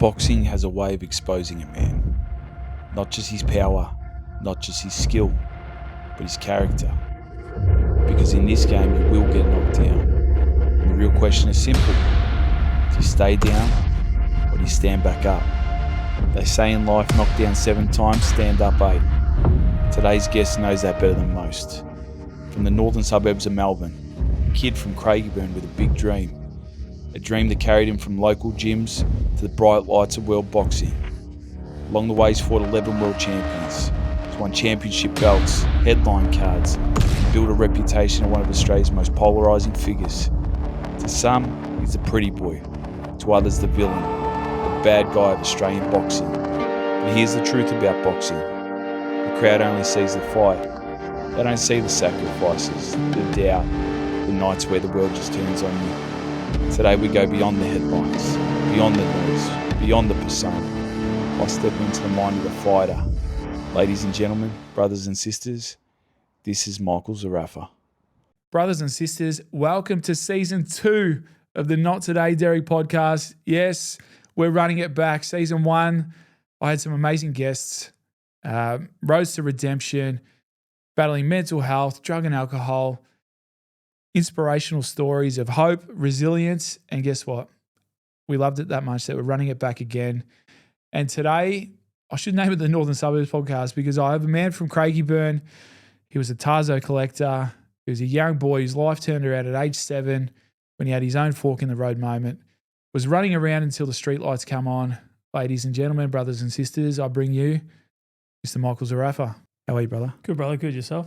Boxing has a way of exposing a man. Not just his power, not just his skill, but his character. Because in this game you will get knocked down. And the real question is simple. Do you stay down or do you stand back up? They say in life, knock down 7 times, stand up 8. Today's guest knows that better than most. From the northern suburbs of Melbourne, a kid from Craigieburn with a big dream. A dream that carried him from local gyms to the bright lights of world boxing. Along the way he's fought 11 world champions. He's won championship belts, headline cards, and built a reputation as one of Australia's most polarising figures. To some, he's the pretty boy. To others, the villain, the bad guy of Australian boxing. And here's the truth about boxing. The crowd only sees the fight. They don't see the sacrifices, the doubt, the nights where the world just turns on you. Today we go beyond the headlines, beyond the noise, beyond the persona, by stepping into the mind of the fighter. Ladies and gentlemen, brothers and sisters, this is Michael Zerafa. Brothers and sisters, welcome to Season 2 of the Not Today Derek podcast. Yes, we're running it back. Season 1, I had some amazing guests. Roads to redemption, battling mental health, drug and alcohol, inspirational stories of hope, resilience, and guess what? We loved it that much that we're running it back again. And today, I should name it the Northern Suburbs podcast because I have a man from Craigieburn. He was a Tarzo collector. He was a young boy whose life turned around at age 7 when he had his own fork in the road moment. Was running around until the streetlights come on. Ladies and gentlemen, brothers and sisters, I bring you Mr. Michael Zerafa. How are you, brother? Good, brother. Good. Yourself?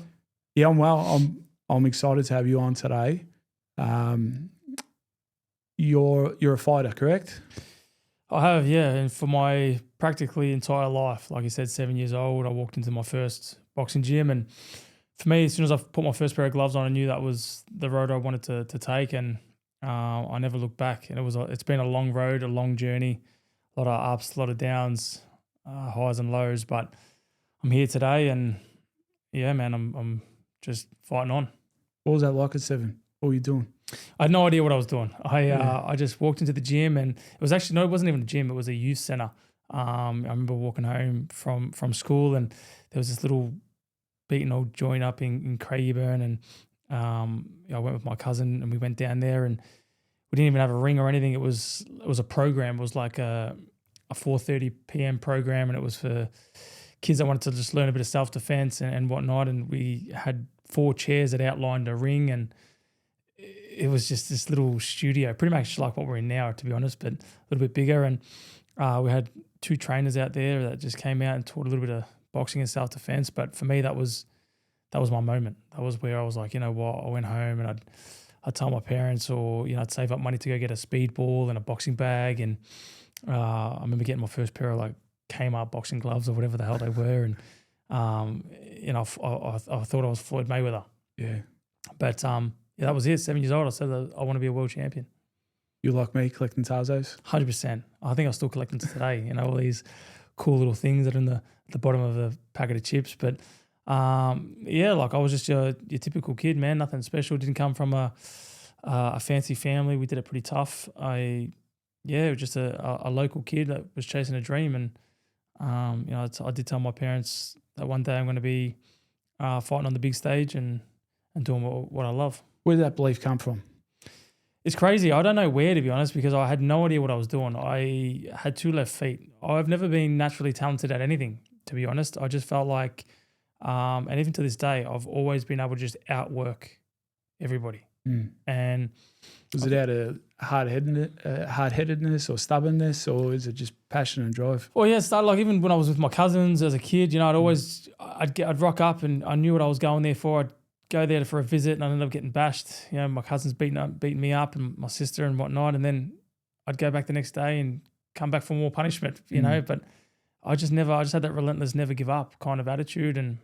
Yeah, I'm well. I'm excited to have you on today. You're a fighter, correct? I have, yeah. And for my practically entire life, like you said, 7 years old, I walked into my first boxing gym. And for me, as soon as I put my first pair of gloves on, I knew that was the road I wanted to take. And I never looked back. And it's been a long road, a long journey, a lot of ups, a lot of downs, highs and lows. But I'm here today, and yeah, man, I'm just fighting on. What was that like at 7? What were you doing? I had no idea what I was doing. I just walked into the gym, and it wasn't even a gym. It was a youth center. I remember walking home from school, and there was this little beaten old joint up in Craigieburn, and I went with my cousin, and we went down there, and we didn't even have a ring or anything. It was a program. It was like a 4:30 p.m. program, and it was for kids that wanted to just learn a bit of self-defense and whatnot. And we had 4 chairs that outlined a ring, and it was just this little studio, pretty much like what we're in now, to be honest, but a little bit bigger. And we had 2 trainers out there that just came out and taught a little bit of boxing and self-defense. But for me, that was my moment. That was where I was like, you know what, I went home and I'd tell my parents, or, you know, I'd save up money to go get a speedball and a boxing bag. And I remember getting my first pair of like Kmart boxing gloves or whatever the hell they were. And, you know, I thought I was Floyd Mayweather. Yeah. But yeah, that was it. 7 years old, I said that I want to be a world champion. You like me collecting Tarzos? 100%. I think I still collect them to today. You know, all these cool little things that are in the bottom of a packet of chips. But yeah, like I was just your typical kid, man. Nothing special. Didn't come from a fancy family. We did it pretty tough. Was just a local kid that was chasing a dream. And you know, I did tell my parents that one day I'm going to be fighting on the big stage and doing what I love. Where did that belief come from? It's crazy. I don't know where, to be honest, because I had no idea what I was doing. I had 2 left feet. I've never been naturally talented at anything, to be honest. I just felt like, and even to this day, I've always been able to just outwork everybody. And was it out of hard-headedness or stubbornness, or is it just passion and drive? Well, yeah, it started like even when I was with my cousins as a kid. You know, I'd rock up and I knew what I was going there for. I'd go there for a visit, and I ended up getting bashed. You know, my cousins beating me up, and my sister and whatnot. And then I'd go back the next day and come back for more punishment. You know, but I just had that relentless, never give up kind of attitude. And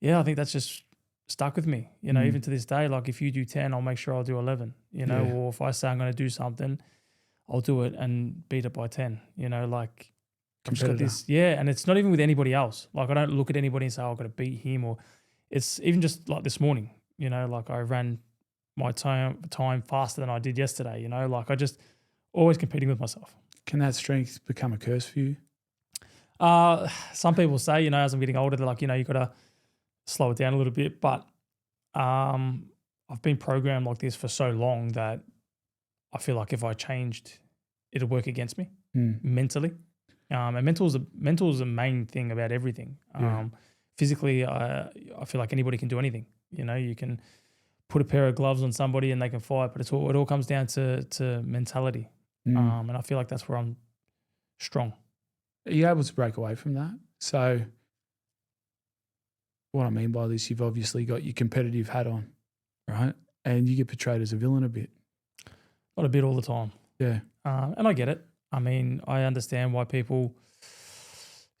yeah, I think that's just stuck with me. You know, even to this day, like if you do 10, I'll make sure I'll do 11. You know, or if I say I'm going to do something, I'll do it and beat it by 10. You know, like I've just got this, and it's not even with anybody else. Like I don't look at anybody and say, oh, I've got to beat him, or it's even just like this morning, you know, like I ran my time faster than I did yesterday, you know, like I just always competing with myself. Can that strength become a curse for you? Some people say, as I'm getting older, they're like, you got to slow it down a little bit. But I've been programmed like this for so long that I feel like if I changed, it'll work against me mentally. And mental's the main thing about everything. Physically, I feel like anybody can do anything. You can put a pair of gloves on somebody and they can fight, but it all comes down to mentality. And I feel like that's where I'm strong. Are you able to break away from that? So what I mean by this, you've obviously got your competitive hat on, right? And you get portrayed as a villain a bit. Not a bit all the time. Yeah. And I get it. I mean, I understand why people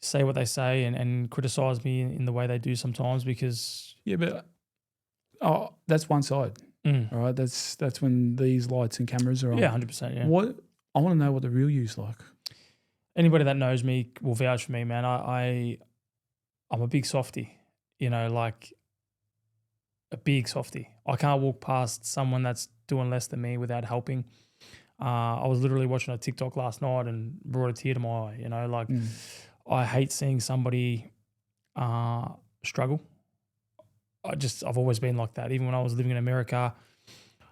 say what they say and criticize me in the way they do sometimes because... Yeah, but that's one side, all right? That's when these lights and cameras are on. Yeah, 100%, yeah. I want to know what the real you's like. Anybody that knows me will vouch for me, man. I'm a big softie, like a big softie. I can't walk past someone that's doing less than me without helping. I was literally watching a TikTok last night and brought a tear to my eye, I hate seeing somebody struggle. I've always been like that. Even when I was living in America,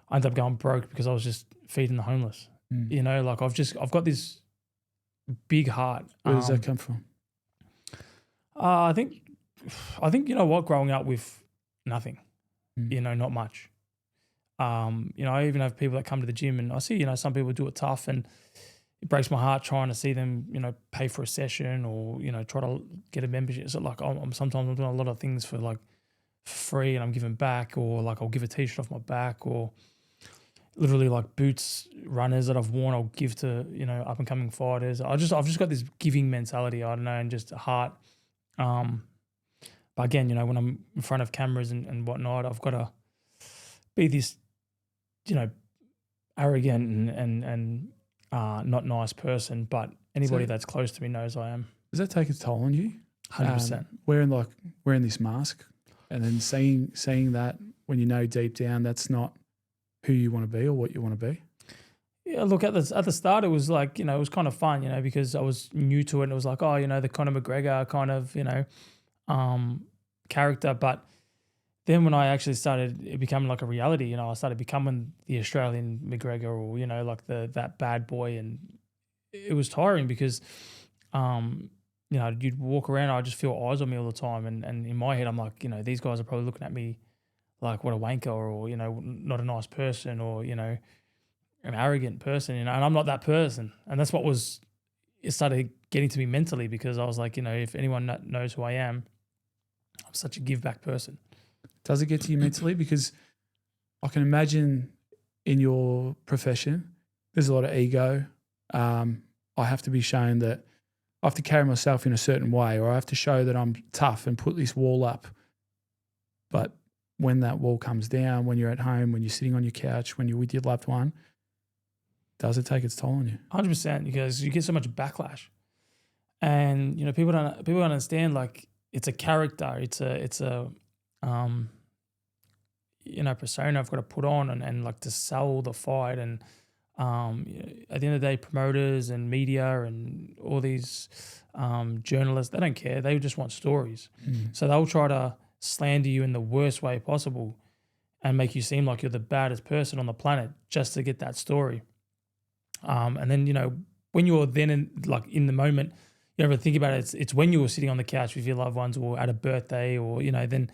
I ended up going broke because I was just feeding the homeless. I've got this big heart. Where does that come from? I think growing up with nothing, not much. I even have people that come to the gym and I see, some people do it tough and it breaks my heart trying to see them, pay for a session or, try to get a membership. So like sometimes I'm doing a lot of things for free and I'm giving back, or like I'll give a t-shirt off my back, or literally like boots, runners that I've worn, I'll give to, up and coming fighters. I've just got this giving mentality, I don't know, and just a heart. But again, when I'm in front of cameras and whatnot, I've got to be this, arrogant and not nice person, but anybody that's close to me knows I am. Does that take a toll on you? 100%. Wearing this mask and then seeing that when deep down that's not who you want to be or what you want to be? Yeah, look, at the start it was like, it was kind of fun, because I was new to it and it was like, the Conor McGregor kind of, character. But then when I actually started it becoming like a reality, I started becoming the Australian McGregor or, like that bad boy. And it was tiring because, you'd walk around, I just feel eyes on me all the time. And in my head, I'm like, these guys are probably looking at me like what a wanker or, not a nice person or, an arrogant person, and I'm not that person. And that's it started getting to me mentally because I was like, if anyone knows who I am, I'm such a give back person. Does it get to you mentally? Because I can imagine in your profession, there's a lot of ego. I have to be shown that I have to carry myself in a certain way, or I have to show that I'm tough and put this wall up. But when that wall comes down, when you're at home, when you're sitting on your couch, when you're with your loved one, does it take its toll on you? 100%, because you get so much backlash, and people don't understand. Like, it's a character, it's a persona I've got to put on and like to sell the fight. And at the end of the day, promoters and media and all these journalists, they don't care. They just want stories. So they'll try to slander you in the worst way possible and make you seem like you're the baddest person on the planet just to get that story. And then, when you're then in the moment, you ever think about it, it's when you were sitting on the couch with your loved ones or at a birthday or, then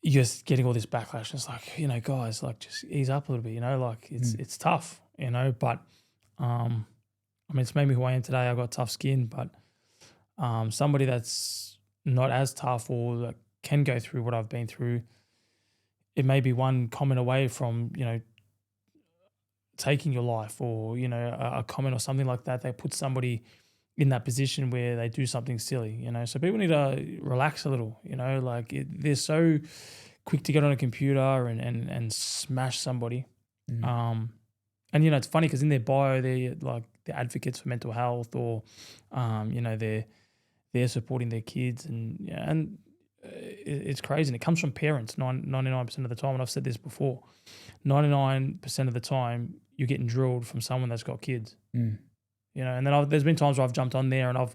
you're just getting all this backlash. It's like, guys, like just ease up a little bit, like it's tough, but it's made me who I am today. I've got tough skin, but somebody that's not as tough or that can go through what I've been through, it may be one comment away from, taking your life or, a comment or something like that. They put somebody in that position where they do something silly, so people need to relax a little, they're so quick to get on a computer and smash somebody. And, it's funny because in their bio, they're like they're advocates for mental health or, they're supporting their kids and it's crazy. And it comes from parents 99% of the time. And I've said this before, 99% of the time you're getting drilled from someone that's got kids. Mm. You know, and then there's been times where I've jumped on there and I've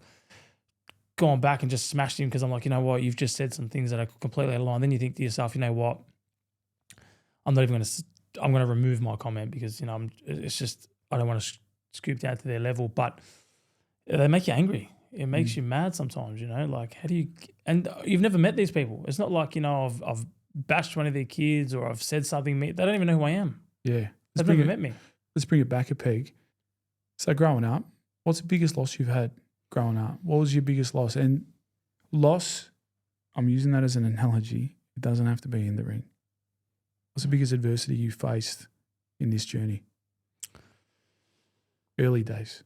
gone back and just smashed him because I'm like, you know what, you've just said some things that are completely out of line. Then you think to yourself, you know what, I'm not even going to, I'm going to remove my comment because, you know, it's just, I don't want to scoop down to their level, but they make you angry. It makes you mad sometimes, you know, like how do you, and you've never met these people. It's not like, you know, I've bashed one of their kids or I've said something, they don't even know who I am. Yeah. They've never met me. Let's bring it back a peg. So growing up, what's the biggest loss you've had growing up? What was your biggest loss? And loss, I'm using that as an analogy. It doesn't have to be in the ring. What's the biggest adversity you faced in this journey? Early days.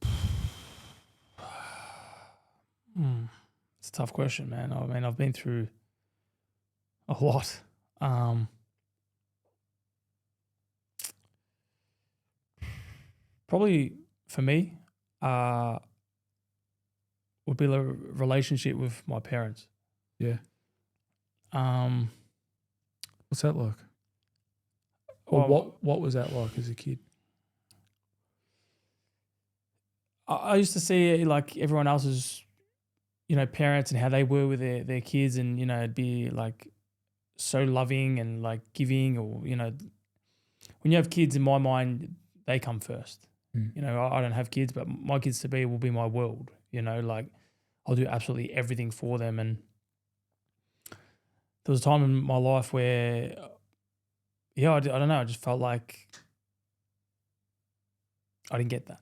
It's a tough question, man. I mean, I've been through a lot. Probably for me, would be the relationship with my parents. Yeah. What's that like? Or what was that like as a kid? I used to see like everyone else's, you know, parents and how they were with their kids, and you know, it'd be like so loving and like giving, or you know, when you have kids, in my mind, they come first. You know, I don't have kids, but my kids to be will be my world. You know, like I'll do absolutely everything for them. And there was a time in my life where, yeah, I don't know, I just felt like I didn't get that.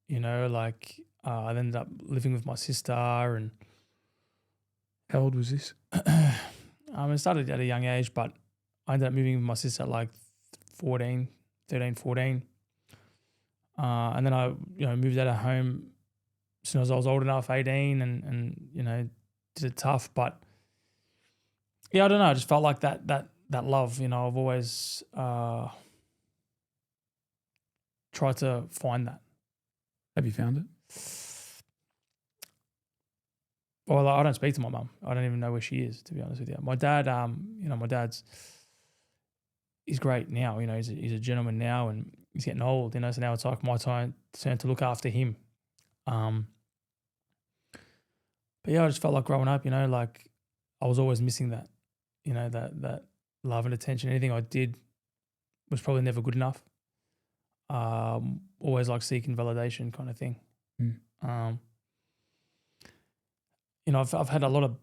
You know, like I ended up living with my sister, and how old was this? I started at a young age, but I ended up moving with my sister at like 13, 14. And then I, you know, moved out of home as soon as I was old enough, 18, and you know, did it tough. But yeah, I don't know. I just felt like that love, you know, I've always tried to find that. Have you found it? Well, I don't speak to my mum. I don't even know where she is, to be honest with you. My dad, you know, he's great now. You know, he's a gentleman now, and he's getting old. You know, so now it's like my turn to look after him. But yeah, I just felt like growing up, you know, like I was always missing that. You know, that love and attention. Anything I did was probably never good enough. Always like seeking validation, kind of thing. You know, I've had a lot of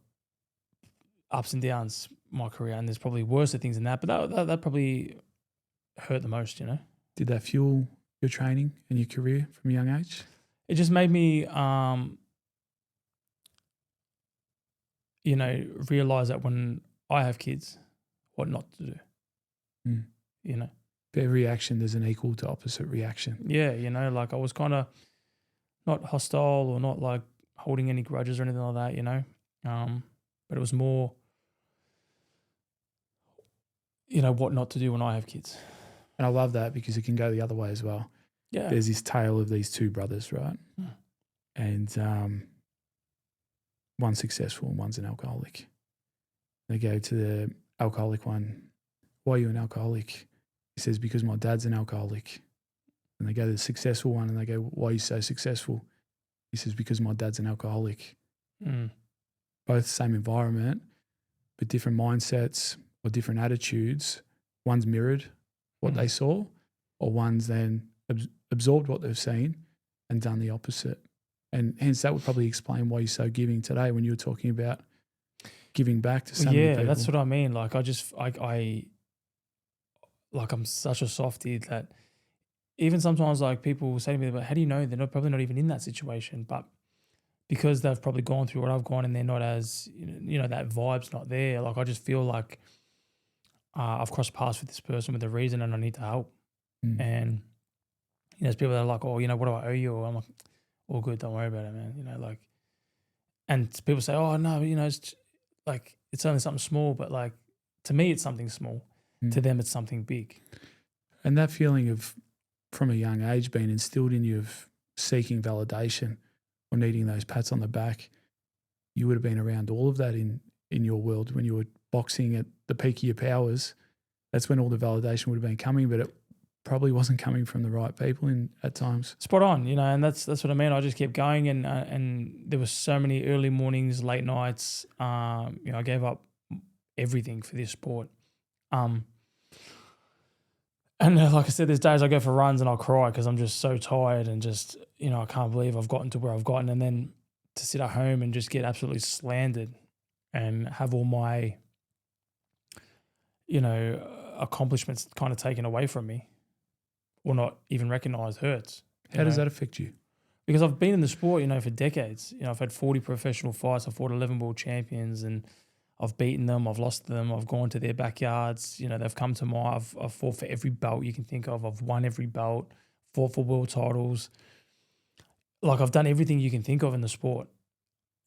ups and downs in my career, and there's probably worse things than that, but that probably hurt the most, you know. Did that fuel your training and your career from a young age? It just made me, you know, realize that when I have kids, what not to do, you know. For every action, there's an equal to opposite reaction. Yeah, you know, like I was kind of not hostile or not like holding any grudges or anything like that, you know. But it was more, you know, what not to do when I have kids. And I love that because it can go the other way as well. Yeah. There's this tale of these two brothers, right? And one's successful and one's an alcoholic. They go to the alcoholic one, why are you an alcoholic? He says, because my dad's an alcoholic. And they go to the successful one and they go, why are you so successful? He says, because my dad's an alcoholic. Both the same environment, but different mindsets or different attitudes. One's mirrored what they saw, or one's then absorbed what they've seen and done the opposite. And hence that would probably explain why you're so giving today when you were talking about giving back to so many people. Yeah, that's what I mean. Like I'm such a softie that even sometimes like people will say to me, but how do you know they're probably not even in that situation? But because they've probably gone through what I've gone and they're not as, you know, that vibe's not there. Like I just feel like I've crossed paths with this person with a reason and I need to help. And, you know, there's people that are like, oh, you know, what do I owe you? Or I'm like, all good, don't worry about it, man. You know, like, and people say, oh, no, you know, it's like, it's only something small, but like, to me, it's something small. To them, it's something big. And that feeling of, from a young age, being instilled in you of seeking validation or needing those pats on the back, you would have been around all of that in in your world when you were boxing at the peak of your powers. That's when all the validation would have been coming, but it probably wasn't coming from the right people at times. Spot on, and that's what I mean. I just kept going, and there was so many early mornings, late nights. I gave up everything for this sport. And like I said, there's days I go for runs and I'll cry because I'm just so tired and just, I can't believe I've gotten to where I've gotten. And then to sit at home and just get absolutely slandered and have all my, accomplishments kind of taken away from me or not even recognized hurts. How does that affect you? Because I've been in the sport, for decades. I've had 40 professional fights. I've fought 11 world champions and I've beaten them. I've lost them. I've gone to their backyards. They've come to I've fought for every belt you can think of. I've won every belt, fought for world titles. Like I've done everything you can think of in the sport,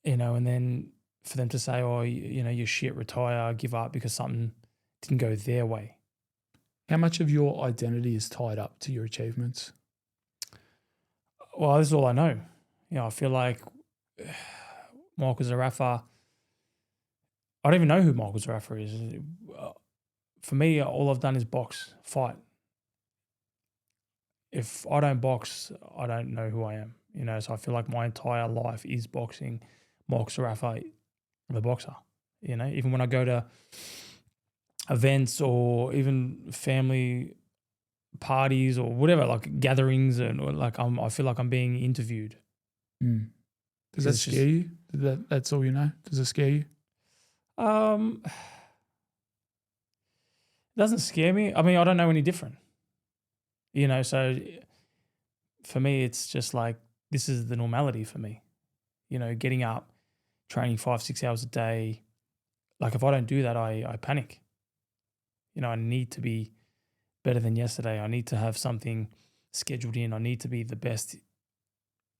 and then for them to say, oh, you're shit, retire, give up because something didn't go their way. How much of your identity is tied up to your achievements? Well, this is all I know. I feel like Michael Zerafa, I don't even know who Michael Zerafa is. For me, all I've done is box, fight. If I don't box, I don't know who I am. So I feel like my entire life is boxing. Michael Zerafa, the boxer. Even when I go to events or even family parties or whatever, like gatherings, and I feel like I'm being interviewed. Mm. Does that scare you? That's all you know? Does it scare you? It doesn't scare me. I mean, I don't know any different. So for me, it's just like, this is the normality for me. Getting up, training 5-6 hours a day. Like if I don't do that, I panic. I need to be better than yesterday. I need to have something scheduled in. I need to be the best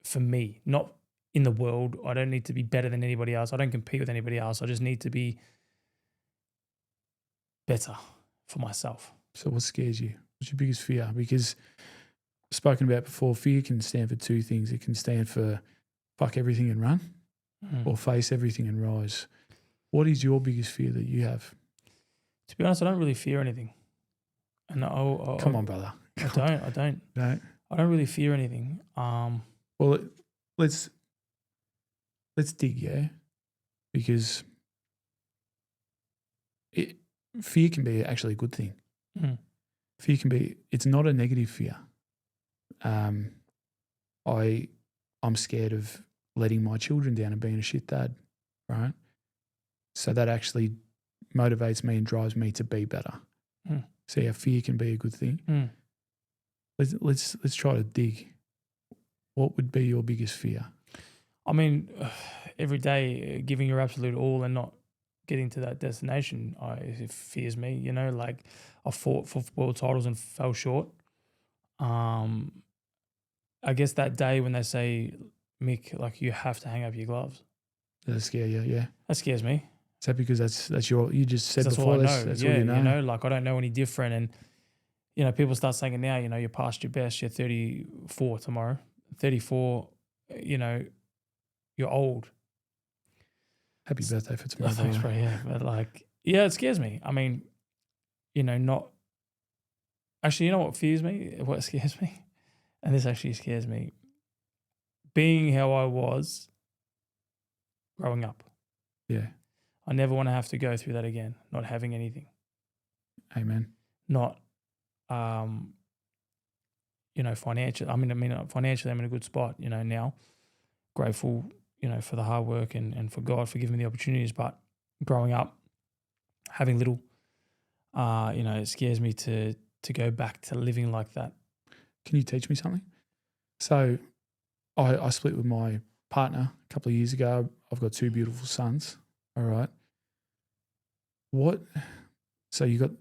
for me, not in the world. I don't need to be better than anybody else. I don't compete with anybody else. I just need to be better for myself. So what scares you? What's your biggest fear? Because spoken about before, fear can stand for two things. It can stand for fuck everything and run, or face everything and rise. What is your biggest fear that you have? To be honest, I don't really fear anything. And come on, brother. I don't. No. I don't really fear anything. Well, let's dig, yeah, because fear can be actually a good thing. Mm. Fear can be. It's not a negative fear. I'm scared of letting my children down and being a shit dad, right? So that actually motivates me and drives me to be better. Mm. See how fear can be a good thing. Mm. Let's try to dig. What would be your biggest fear? I mean, every day giving your absolute all and not getting to that destination, it fears me. Like I fought for world titles and fell short. I guess that day when they say, Mick, like you have to hang up your gloves. Does that scare you? Yeah. That scares me. Is that because that's you just said that's before, all I know. That's yeah, all you know. Like I don't know any different. And, people start saying it now, you're past your best, you're 34 tomorrow. 34, you're old. Happy birthday for tomorrow. Thanks, bro. Yeah. But it scares me. I mean, not. Actually, you know what fears me? What scares me? And this actually scares me. Being how I was growing up. Yeah. I never want to have to go through that again, not having anything. Amen. Not, financial. Financially, I'm in a good spot, now. Grateful, for the hard work and for God for giving me the opportunities. But growing up, having little, it scares me to go back to living like that. Can you teach me something? So I split with my partner a couple of years ago. I've got 2 beautiful sons. All right. So you got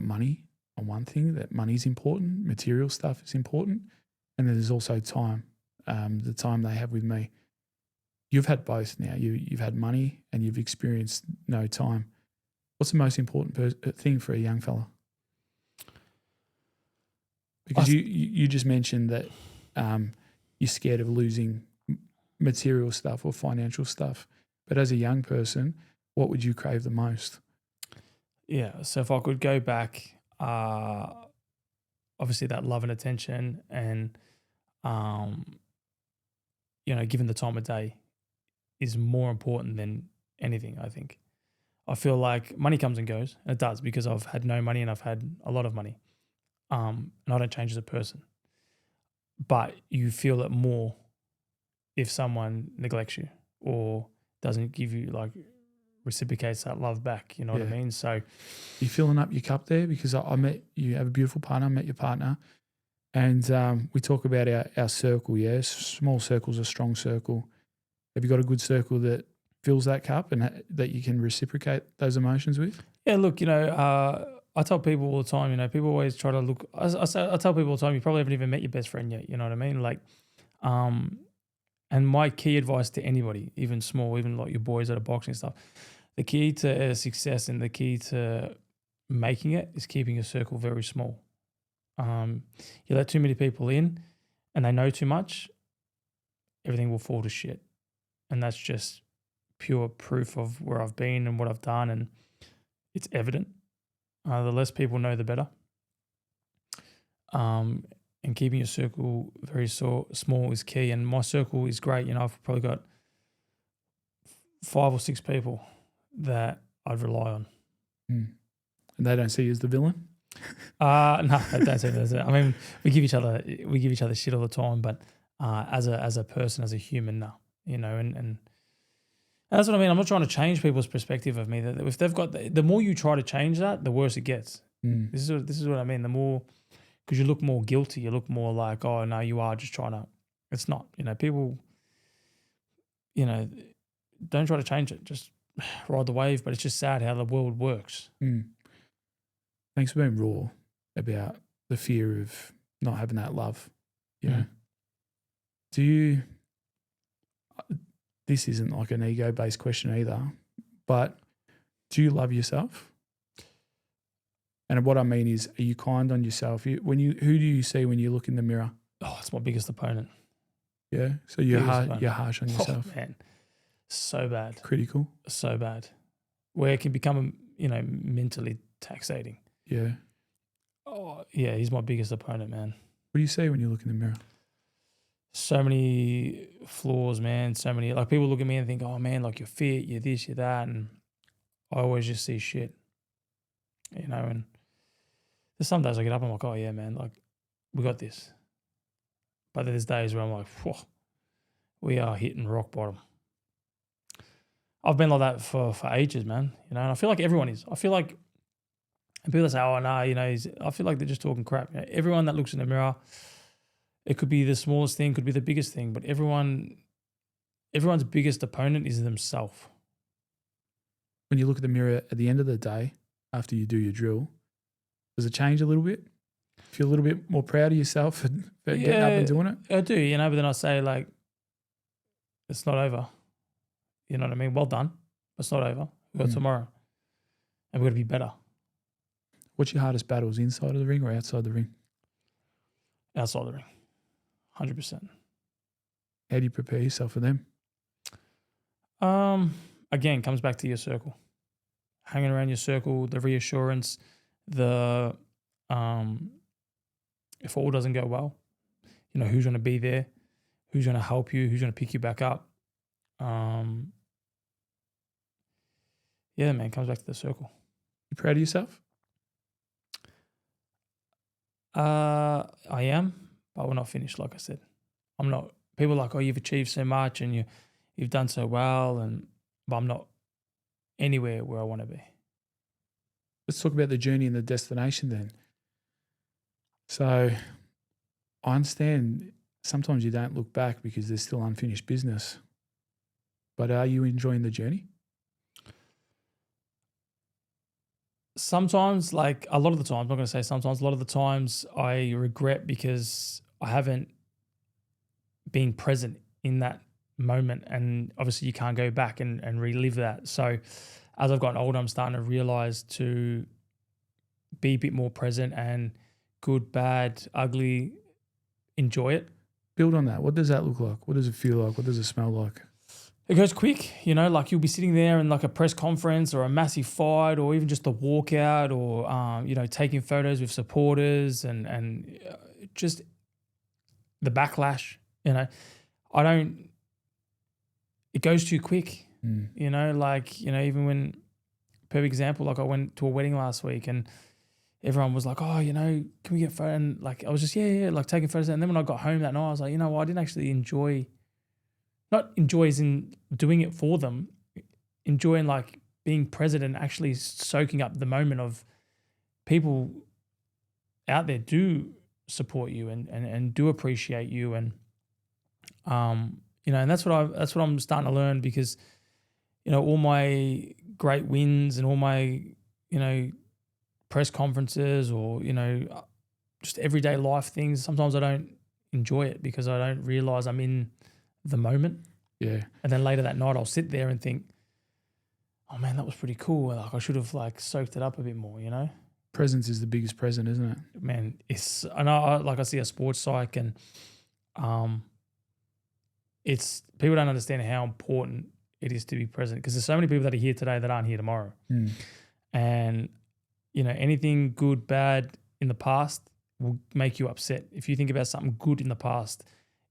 money on one thing, that money is important, material stuff is important, and then there's also time, the time they have with me. You've had both now. You've had money and you've experienced no time. What's the most important thing for a young fella? Because you just mentioned that you're scared of losing material stuff or financial stuff. But as a young person, what would you crave the most? Yeah. So if I could go back, obviously that love and attention and, given the time of day is more important than anything, I think. I feel like money comes and goes, and it does because I've had no money and I've had a lot of money. And I don't change as a person. But you feel it more if someone neglects you or doesn't give you, like, reciprocates that love back. You know what I Yeah. mean? So You filling up your cup there? Because I met you, have a beautiful partner, I met your partner, and we talk about our circle, yes? Small circle's a strong circle. Have you got a good circle that fills that cup and that you can reciprocate those emotions with? yeah, look, I tell people all the time, people always try to look. I tell people all the time, you probably haven't even met your best friend yet. You know what I mean? Like, and my key advice to anybody, even small, even like your boys that are boxing and stuff, the key to success and the key to making it is keeping your circle very small. You let too many people in and they know too much, everything will fall to shit. And that's just pure proof of where I've been and what I've done, and it's evident. The less people know, the better. And keeping your circle very small is key. And my circle is great. I've probably got 5 or 6 people that I'd rely on. And they don't see you as the villain? No, I don't see that. I mean, we give each other shit all the time, but as a person, as a human, no, and that's what I mean. I'm not trying to change people's perspective of me. That if they've got the more you try to change that, the worse it gets. This is what I mean. The more, because you look more guilty, you look more like, oh no, you are just trying to. It's not. People. Don't try to change it. Just ride the wave. But it's just sad how the world works. Thanks for being raw about the fear of not having that love. Do you? This isn't like an ego-based question either, but do you love yourself? And what I mean is, are you kind on yourself? Who do you see when you look in the mirror? Oh, it's my biggest opponent. Yeah, so you're Biggest harsh on yourself. Oh, man, so bad. Critical. So bad. Where it can become, mentally taxating. Yeah. Oh, yeah, he's my biggest opponent, man. What do you see when you look in the mirror? So many flaws, man. So many, like, people look at me and think, oh man, like, you're fit, you're this, you're that. And I always just see shit, and there's some days I get up and I'm like, oh yeah, man, like, we got this. But there's days where I'm like, whoa, we are hitting rock bottom. I've been like that for ages, man. And I feel like everyone is. I feel like, and people say, oh no, I feel like they're just talking crap. Everyone that looks in the mirror, it could be the smallest thing, could be the biggest thing, but everyone's biggest opponent is themselves. When you look at the mirror at the end of the day, after you do your drill, does it change a little bit? Feel a little bit more proud of yourself for getting up and doing it? I do, but then I say, like, it's not over. You know what I mean? Well done. It's not over. We've got tomorrow. And we've got to be better. What's your hardest battles, inside of the ring or outside the ring? Outside the ring. 100%. How do you prepare yourself for them? Again, comes back to your circle. Hanging around your circle, the reassurance, the if all doesn't go well, who's going to be there, who's going to help you, who's going to pick you back up. Yeah, man, comes back to the circle. You proud of yourself? I am, but we're not finished, like I said. I'm not. People are like, oh, you've achieved so much and you've done so well, but I'm not anywhere where I want to be. Let's talk about the journey and the destination then. So I understand sometimes you don't look back because there's still unfinished business, but are you enjoying the journey? Sometimes, like a lot of the times, I'm not going to say sometimes, a lot of the times I regret because I haven't been present in that moment. And obviously you can't go back and relive that. So as I've gotten older, I'm starting to realize to be a bit more present and good, bad, ugly, enjoy it. Build on that. What does that look like? What does it feel like? What does it smell like? It goes quick, you know, like you'll be sitting there in like a press conference or a massive fight or even just a walkout or, you know, taking photos with supporters and just the backlash, you know. It goes too quick, you know, like, you know, even when, perfect example, like I went to a wedding last week and everyone was like, oh, you know, can we get photos? And like, I was just, yeah, like taking photos. And then when I got home that night, I was like, you know what, I didn't actually not enjoy as in doing it for them, enjoying like being present and actually soaking up the moment of people out there do support you and do appreciate you. And, you know, and that's what I'm starting to learn because, you know, all my great wins and all my, you know, press conferences or, you know, just everyday life things, sometimes I don't enjoy it because I don't realize I'm in the moment. Yeah. And then later that night I'll sit there and think, oh man, that was pretty cool. Like I should have like soaked it up a bit more, you know? Presence is the biggest present, isn't it? Man, I know like I see a sports psych and it's people don't understand how important it is to be present because there's so many people that are here today that aren't here tomorrow. And, you know, anything good, bad in the past will make you upset. If you think about something good in the past,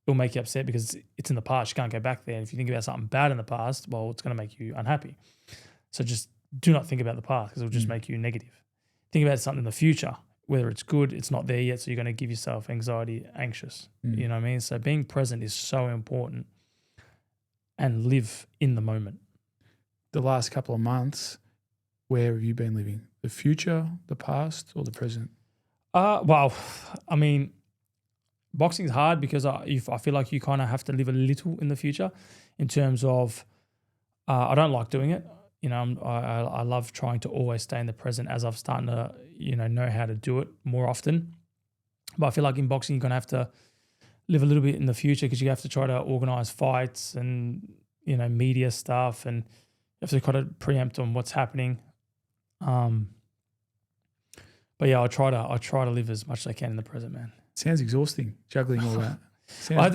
it'll make you upset because it's in the past. You can't go back there. And if you think about something bad in the past, well, it's going to make you unhappy. So just do not think about the past because it'll just make you negative. Think about something in the future, whether it's good, it's not there yet. So you're going to give yourself anxiety, anxious. You know what I mean? So being present is so important and live in the moment. The last couple of months, where have you been living? The future, the past, or the present? Well, I mean, boxing is hard because I feel like you kind of have to live a little in the future in terms of I don't like doing it. You know, I love trying to always stay in the present as I've started to, you know how to do it more often. But I feel like in boxing, you're going to have to live a little bit in the future because you have to try to organize fights and, you know, media stuff and you have to kind of preempt on what's happening. But yeah, I try to live as much as I can in the present, man. Sounds exhausting, juggling all that.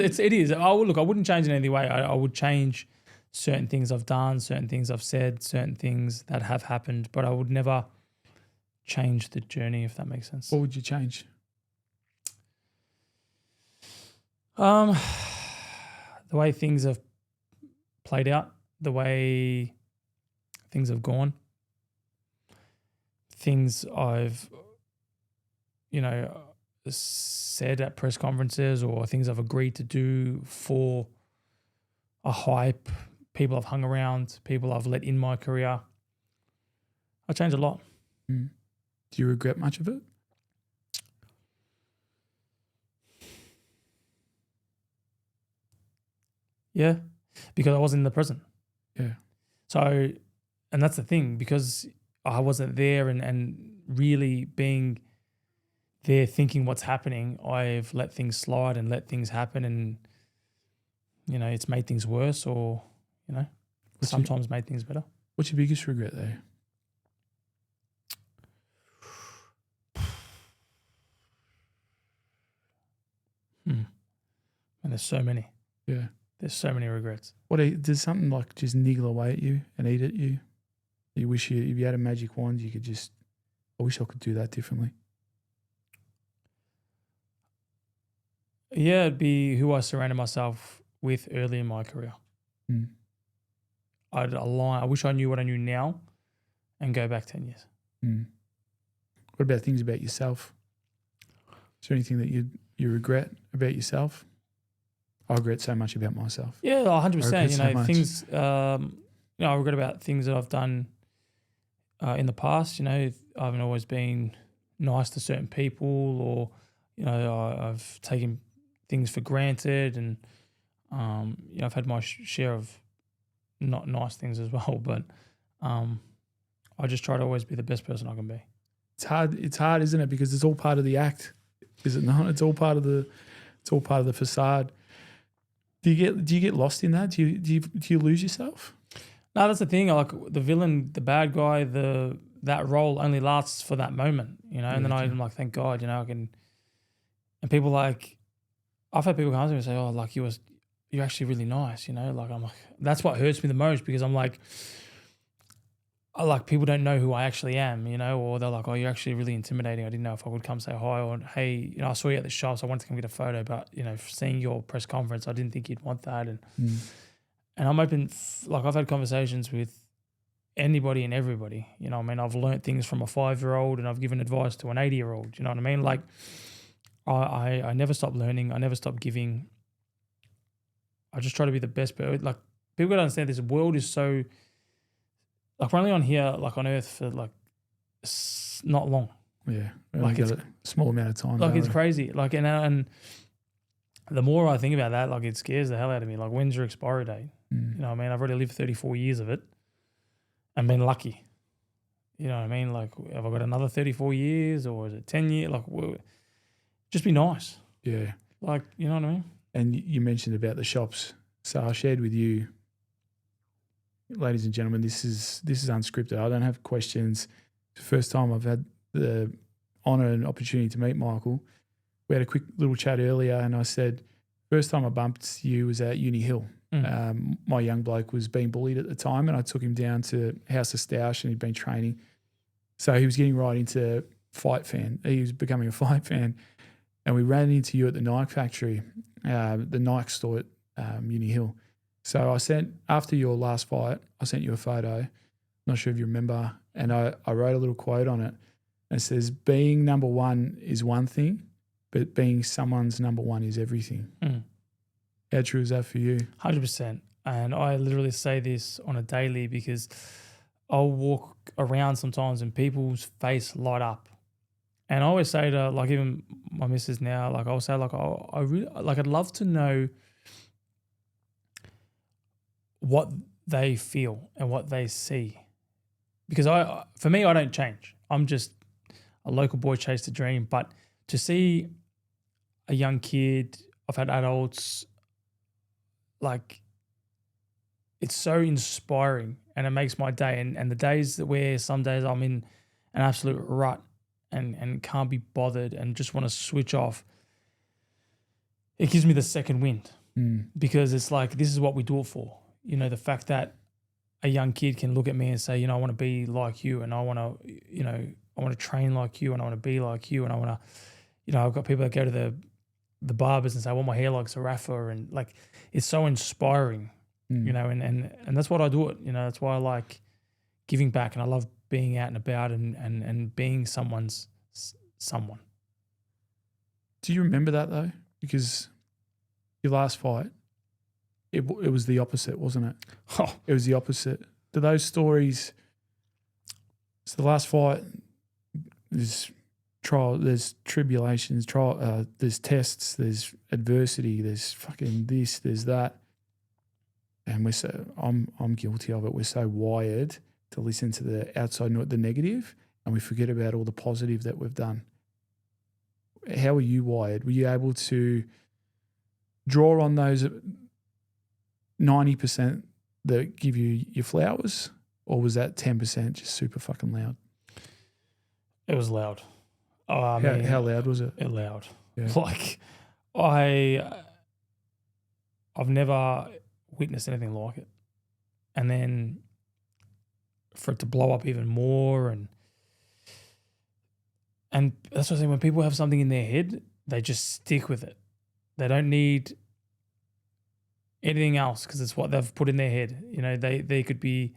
It is. I wouldn't change it in any way. I would change certain things I've done, certain things I've said, certain things that have happened, but I would never change the journey, if that makes sense. What would you change? The way things have played out, the way things have gone, things I've, you know, said at press conferences or things I've agreed to do for a hype, people I've hung around, people I've let in my career. I changed a lot. Do you regret much of it? Yeah, because I wasn't in the present. Yeah. So, and that's the thing, because I wasn't there and really being there thinking what's happening, I've let things slide and let things happen and, you know, it's made things worse or, you know, sometimes made things better. What's your biggest regret there? And there's so many. Yeah. There's so many regrets. Does something like just niggle away at you and eat at you? You wish if you had a magic wand, you could just, I wish I could do that differently. Yeah, it'd be who I surrounded myself with early in my career. I'd align. I wish I knew what I knew now and go back 10 years. What about things about yourself? Is there anything that you regret about yourself? I regret so much about myself. Yeah, 100%. You know, so things, you know, I regret about things that I've done in the past. You know, I haven't always been nice to certain people or, you know, I've taken things for granted and, you know, I've had my share of not nice things as well, but I just try to always be the best person I can be. It's hard, isn't it? Because it's all part of the act, is it not? It's all part of the facade. Do you get lost in that? Do you lose yourself? No, that's the thing. Like the villain, the bad guy, that role only lasts for that moment, you know. And then I'm like, thank God, you know, I can. And people like, I've had people come to me and say, "Oh, like you're actually really nice, Like I'm like, that's what hurts me the most, because I'm like, people don't know who I actually am, or they're like, oh, you're actually really intimidating. I didn't know if I would come say hi, or hey, I saw you at the shop, so I wanted to come get a photo. But seeing your press conference, I didn't think you'd want that. And I'm open. I've had conversations with anybody and everybody. I've learnt things from a 5-year-old, and I've given advice to an 80-year-old. You know what I mean? Like, I never stop learning. I never stop giving. I just try to be the best. But like, people gotta understand, this world is so. Like, we're only on here, like on Earth, for like not long. Yeah, like it's it's a small amount of time. Like, it's we? crazy. Like, and the more I think about that, like, it scares the hell out of me. Like, when's your expiry date? You know what I mean? I've already lived 34 years of it and been lucky. You know what I mean? Like, have I got another 34 years, or is it 10 years? Like, just be nice. Yeah. Like, you know what I mean? And you mentioned about the shops. So I shared with you, ladies and gentlemen, this is unscripted. I don't have questions. It's the first time I've had the honour and opportunity to meet Michael. We had a quick little chat earlier, and I said, first time I bumped you was at Uni Hill. My young bloke was being bullied at the time, and I took him down to House of Stoush, and he'd been training. So he was getting right into fight fan. He was becoming a fight fan. And we ran into you at the Nike factory, the Nike store at Uni Hill. So after your last fight, I sent you a photo. Not sure if you remember. And I wrote a little quote on it. And it says, being number one is one thing, but being someone's number one is everything. How true is that for you? 100%. And I literally say this on a daily, because I'll walk around sometimes and people's face light up. And I always say to, like, even my missus now, like, I'll say, like, I really, like, I'd love to know what they feel and what they see. Because for me, I don't change. I'm just a local boy chased a dream. But to see a young kid, I've had adults, like, it's so inspiring, and it makes my day. And the days where some days I'm in an absolute rut and can't be bothered and just want to switch off, it gives me the second wind, because it's like, this is what we do it for. The fact that a young kid can look at me and say, I want to be like you, and I want to, I want to train like you, and I want to be like you, and I want to, I've got people that go to the barbers and say, I want my hair like Zerafa, and like, it's so inspiring, and that's what I do it. That's why I like giving back, and I love being out and about and being someone's someone. Do you remember that though? Because your last fight, it was the opposite, wasn't it? Oh. It was the opposite. Do those stories? So the last fight, there's trial, there's tribulations, there's tests, there's adversity, there's fucking this, there's that, and I'm guilty of it. We're so wired to listen to the outside, not the negative, and we forget about all the positive that we've done. How were you wired? Were you able to draw on those 90% that give you your flowers, or was that 10% just super fucking loud? It was loud. How loud was it? Loud. Yeah. Like, I've never witnessed anything like it. And then for it to blow up even more, and that's what I say, when people have something in their head, they just stick with it. They don't need anything else, because it's what they've put in their head. They could be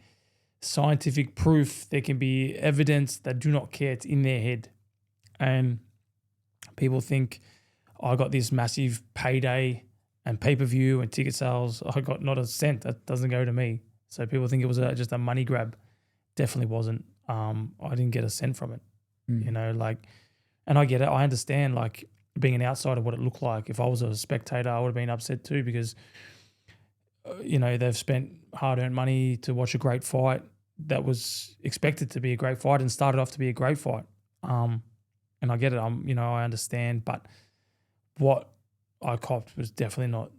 scientific proof, there can be evidence, they do not care. It's in their head. And people think, I got this massive payday and pay-per-view and ticket sales. I got not a cent. That doesn't go to me. So people think it was just a money grab. Definitely wasn't. I didn't get a cent from it. And I get it. I understand, like, being an outsider, what it looked like. If I was a spectator, I would have been upset too, because they've spent hard-earned money to watch a great fight that was expected to be a great fight and started off to be a great fight. And I get it. I understand. But what I copped was definitely not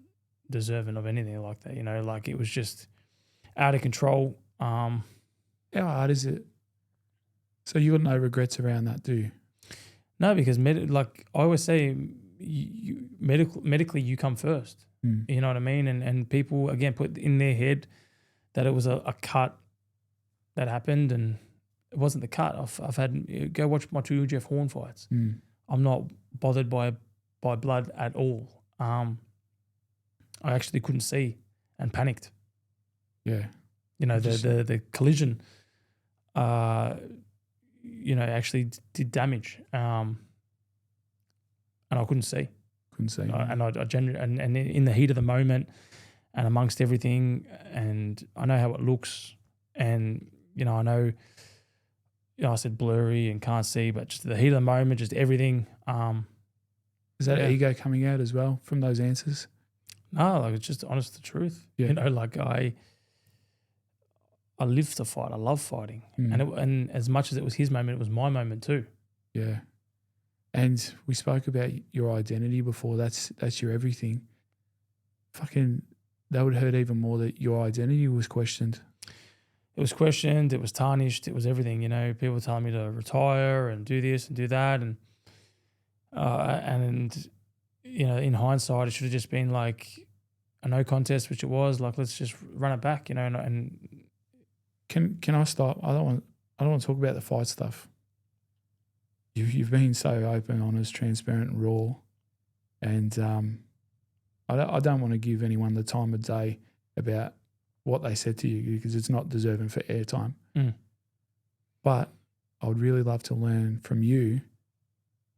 deserving of anything like that. Like, it was just out of control. How hard is it? So you got no regrets around that, do you? No, because like I always say, medically you come first. You know what I mean? And people, again, put in their head that it was a cut that happened, and it wasn't the cut. I've had, go watch my 2 Jeff Horn fights. I'm not bothered by blood at all. I actually couldn't see and panicked. Yeah. You know, the collision, you know, actually did damage. And I couldn't see. And I genuinely, and in the heat of the moment and amongst everything, and I know how it looks, and, you know, I know, you know, I said blurry and can't see, but just the heat of the moment, just everything. Is that ego coming out as well from those answers? No, like, it's just honest the truth. Yeah. You know, like I live to fight. I love fighting. And as much as it was his moment, it was my moment too. Yeah. And we spoke about your identity before. That's your everything. Fucking, that would hurt even more that your identity was questioned. It was questioned. It was tarnished. It was everything. You know, people telling me to retire and do this and do that, and you know, in hindsight, it should have just been like a no contest, which it was. Like, let's just run it back. You know, and can I stop? I don't want to talk about the fight stuff. You've been so open, honest, transparent, and raw, and I don't want to give anyone the time of day about what they said to you, because it's not deserving for airtime. But I would really love to learn from you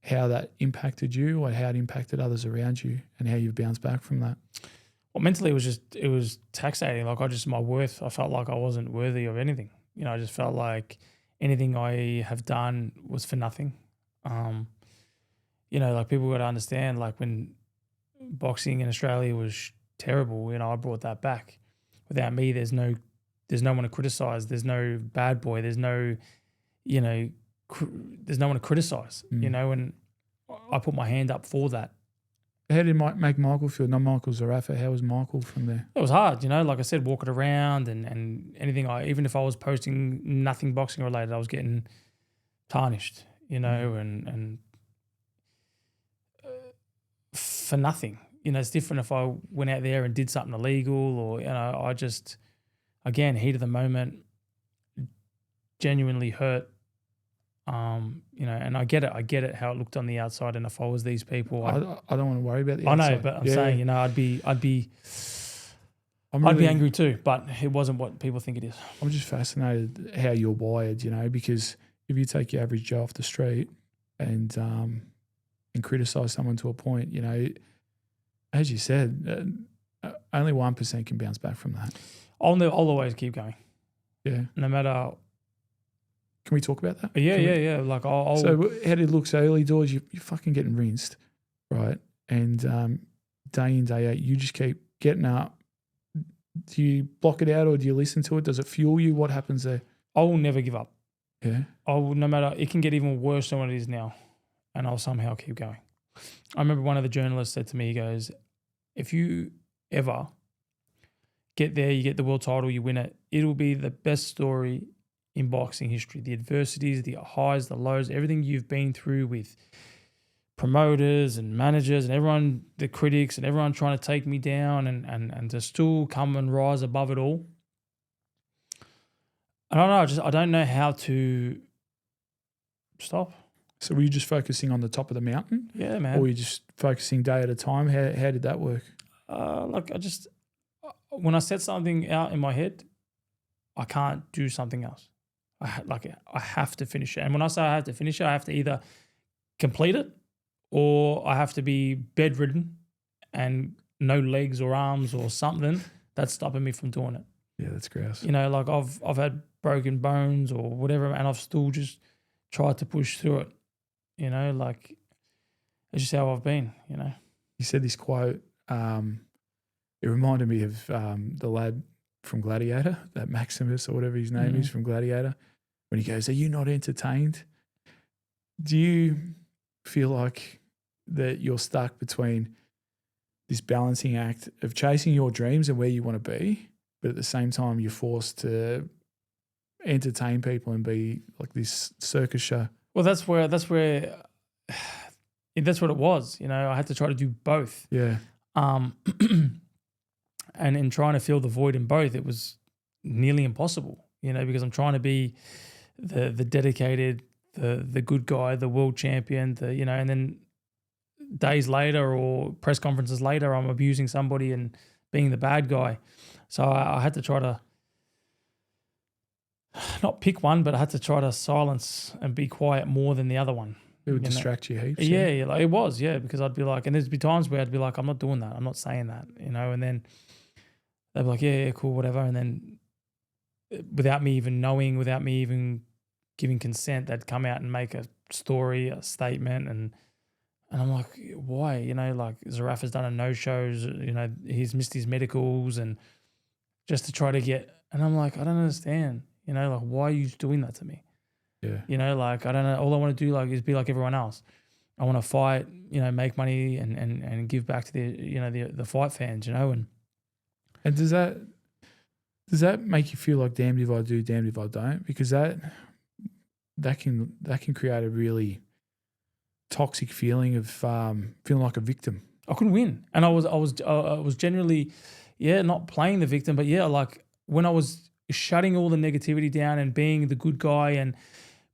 how that impacted you, or how it impacted others around you, and how you've bounced back from that. Well, mentally, it was taxating. Like, my worth, I felt like I wasn't worthy of anything. You know, I just felt like anything I have done was for nothing. You know, like, people got to understand, like, when boxing in Australia was terrible, you know, I brought that back. Without me, there's no one to criticize. There's no bad boy. There's no, you know, there's no one to criticize, you know, and I put my hand up for that. How did make Michael feel? Not Michael, Zerafa. How was Michael from there? It was hard, you know, like I said, walking around and anything. Even if I was posting nothing boxing related, I was getting tarnished, you know, and for nothing. You know, it's different if I went out there and did something illegal, or, you know, I just, again, heat of the moment, genuinely hurt. You know, and I get it how it looked on the outside, and if I was these people, I don't want to worry about the I outside. know, but I'm saying, you know, I'd be angry too, but it wasn't what people think it is. I'm just fascinated how you're wired, you know, because if you take your average Joe off the street and criticize someone to a point, you know, as you said, only 1% can bounce back from that. I'll always keep going. Yeah. No matter. Can we talk about that? Yeah. Like, So how did it look? So early doors, you're fucking getting rinsed, right? And day in, day out, you just keep getting up. Do you block it out, or do you listen to it? Does it fuel you? What happens there? I will never give up. Yeah. No matter, it can get even worse than what it is now, and I'll somehow keep going. I remember one of the journalists said to me, he goes, if you ever get there, you get the world title, you win it, it'll be the best story in boxing history. The adversities, the highs, the lows, everything you've been through with promoters and managers and everyone, the critics and everyone trying to take me down, and to still come and rise above it all. I don't know. I don't know how to stop. So were you just focusing on the top of the mountain? Yeah, man. Or were you just focusing day at a time? How did that work? Like, when I set something out in my head, I can't do something else. I have to finish it. And when I say I have to finish it, I have to either complete it, or I have to be bedridden and no legs or arms or something that's stopping me from doing it. Yeah, that's gross. You know, like, I've had broken bones or whatever, and I've still just tried to push through it. You know, like, it's just how I've been, you know. You said this quote, it reminded me of the lad from Gladiator, that Maximus or whatever his name is from Gladiator, when he goes, are you not entertained? Do you feel like that you're stuck between this balancing act of chasing your dreams and where you want to be, but at the same time you're forced to entertain people and be like this circus show? Well, that's what it was. You know, I had to try to do both. Yeah. And in trying to fill the void in both, it was nearly impossible, because I'm trying to be the dedicated, the good guy, the world champion, and then days later or press conferences later, I'm abusing somebody and being the bad guy. So I had to try to not pick one, but I had to try to silence and be quiet more than the other one. It would distract you heaps. Yeah, like it was, because I'd be like, and there'd be times where I'd be like, I'm not doing that. I'm not saying that, and then they'd be like, yeah, cool, whatever. And then without me even knowing, without me even giving consent, they'd come out and make a story, a statement. And I'm like, why? Like Zerafa's done a no-shows, he's missed his medicals and just to try to get, and I'm like, I don't understand, like why are you doing that to me? Yeah. Like I don't know. All I want to do is be like everyone else. I want to fight, make money and give back to the fight fans, and does that make you feel like damned if I do, damned if I don't? Because that can create a really toxic feeling of feeling like a victim. I couldn't win, and I was generally, not playing the victim, but like when I was shutting all the negativity down and being the good guy and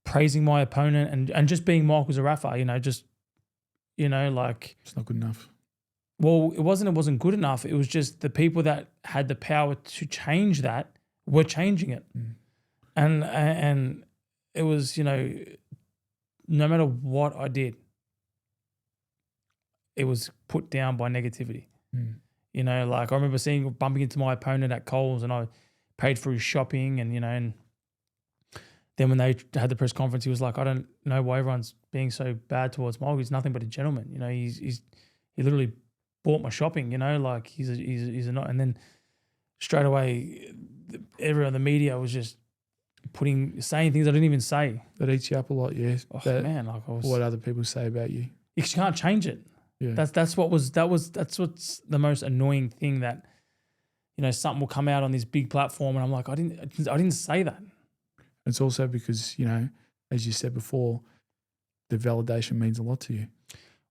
praising my opponent and just being Michael Zerafa, like it's not good enough. Well, it wasn't good enough. It was just the people that had the power to change that were changing it. And it was, no matter what I did, it was put down by negativity. Like I remember bumping into my opponent at Coles and I paid for his shopping and then when they had the press conference, he was like, I don't know why everyone's being so bad towards Michael. He's nothing but a gentleman. He literally bought my shopping, like he's a not. And then straight away, everyone in the media was just saying things I didn't even say. That eats you up a lot, yeah. Oh man, like what other people say about you. You can't change it. Yeah. That's what's the most annoying thing that, something will come out on this big platform and I'm like, I didn't say that. It's also because, as you said before, the validation means a lot to you.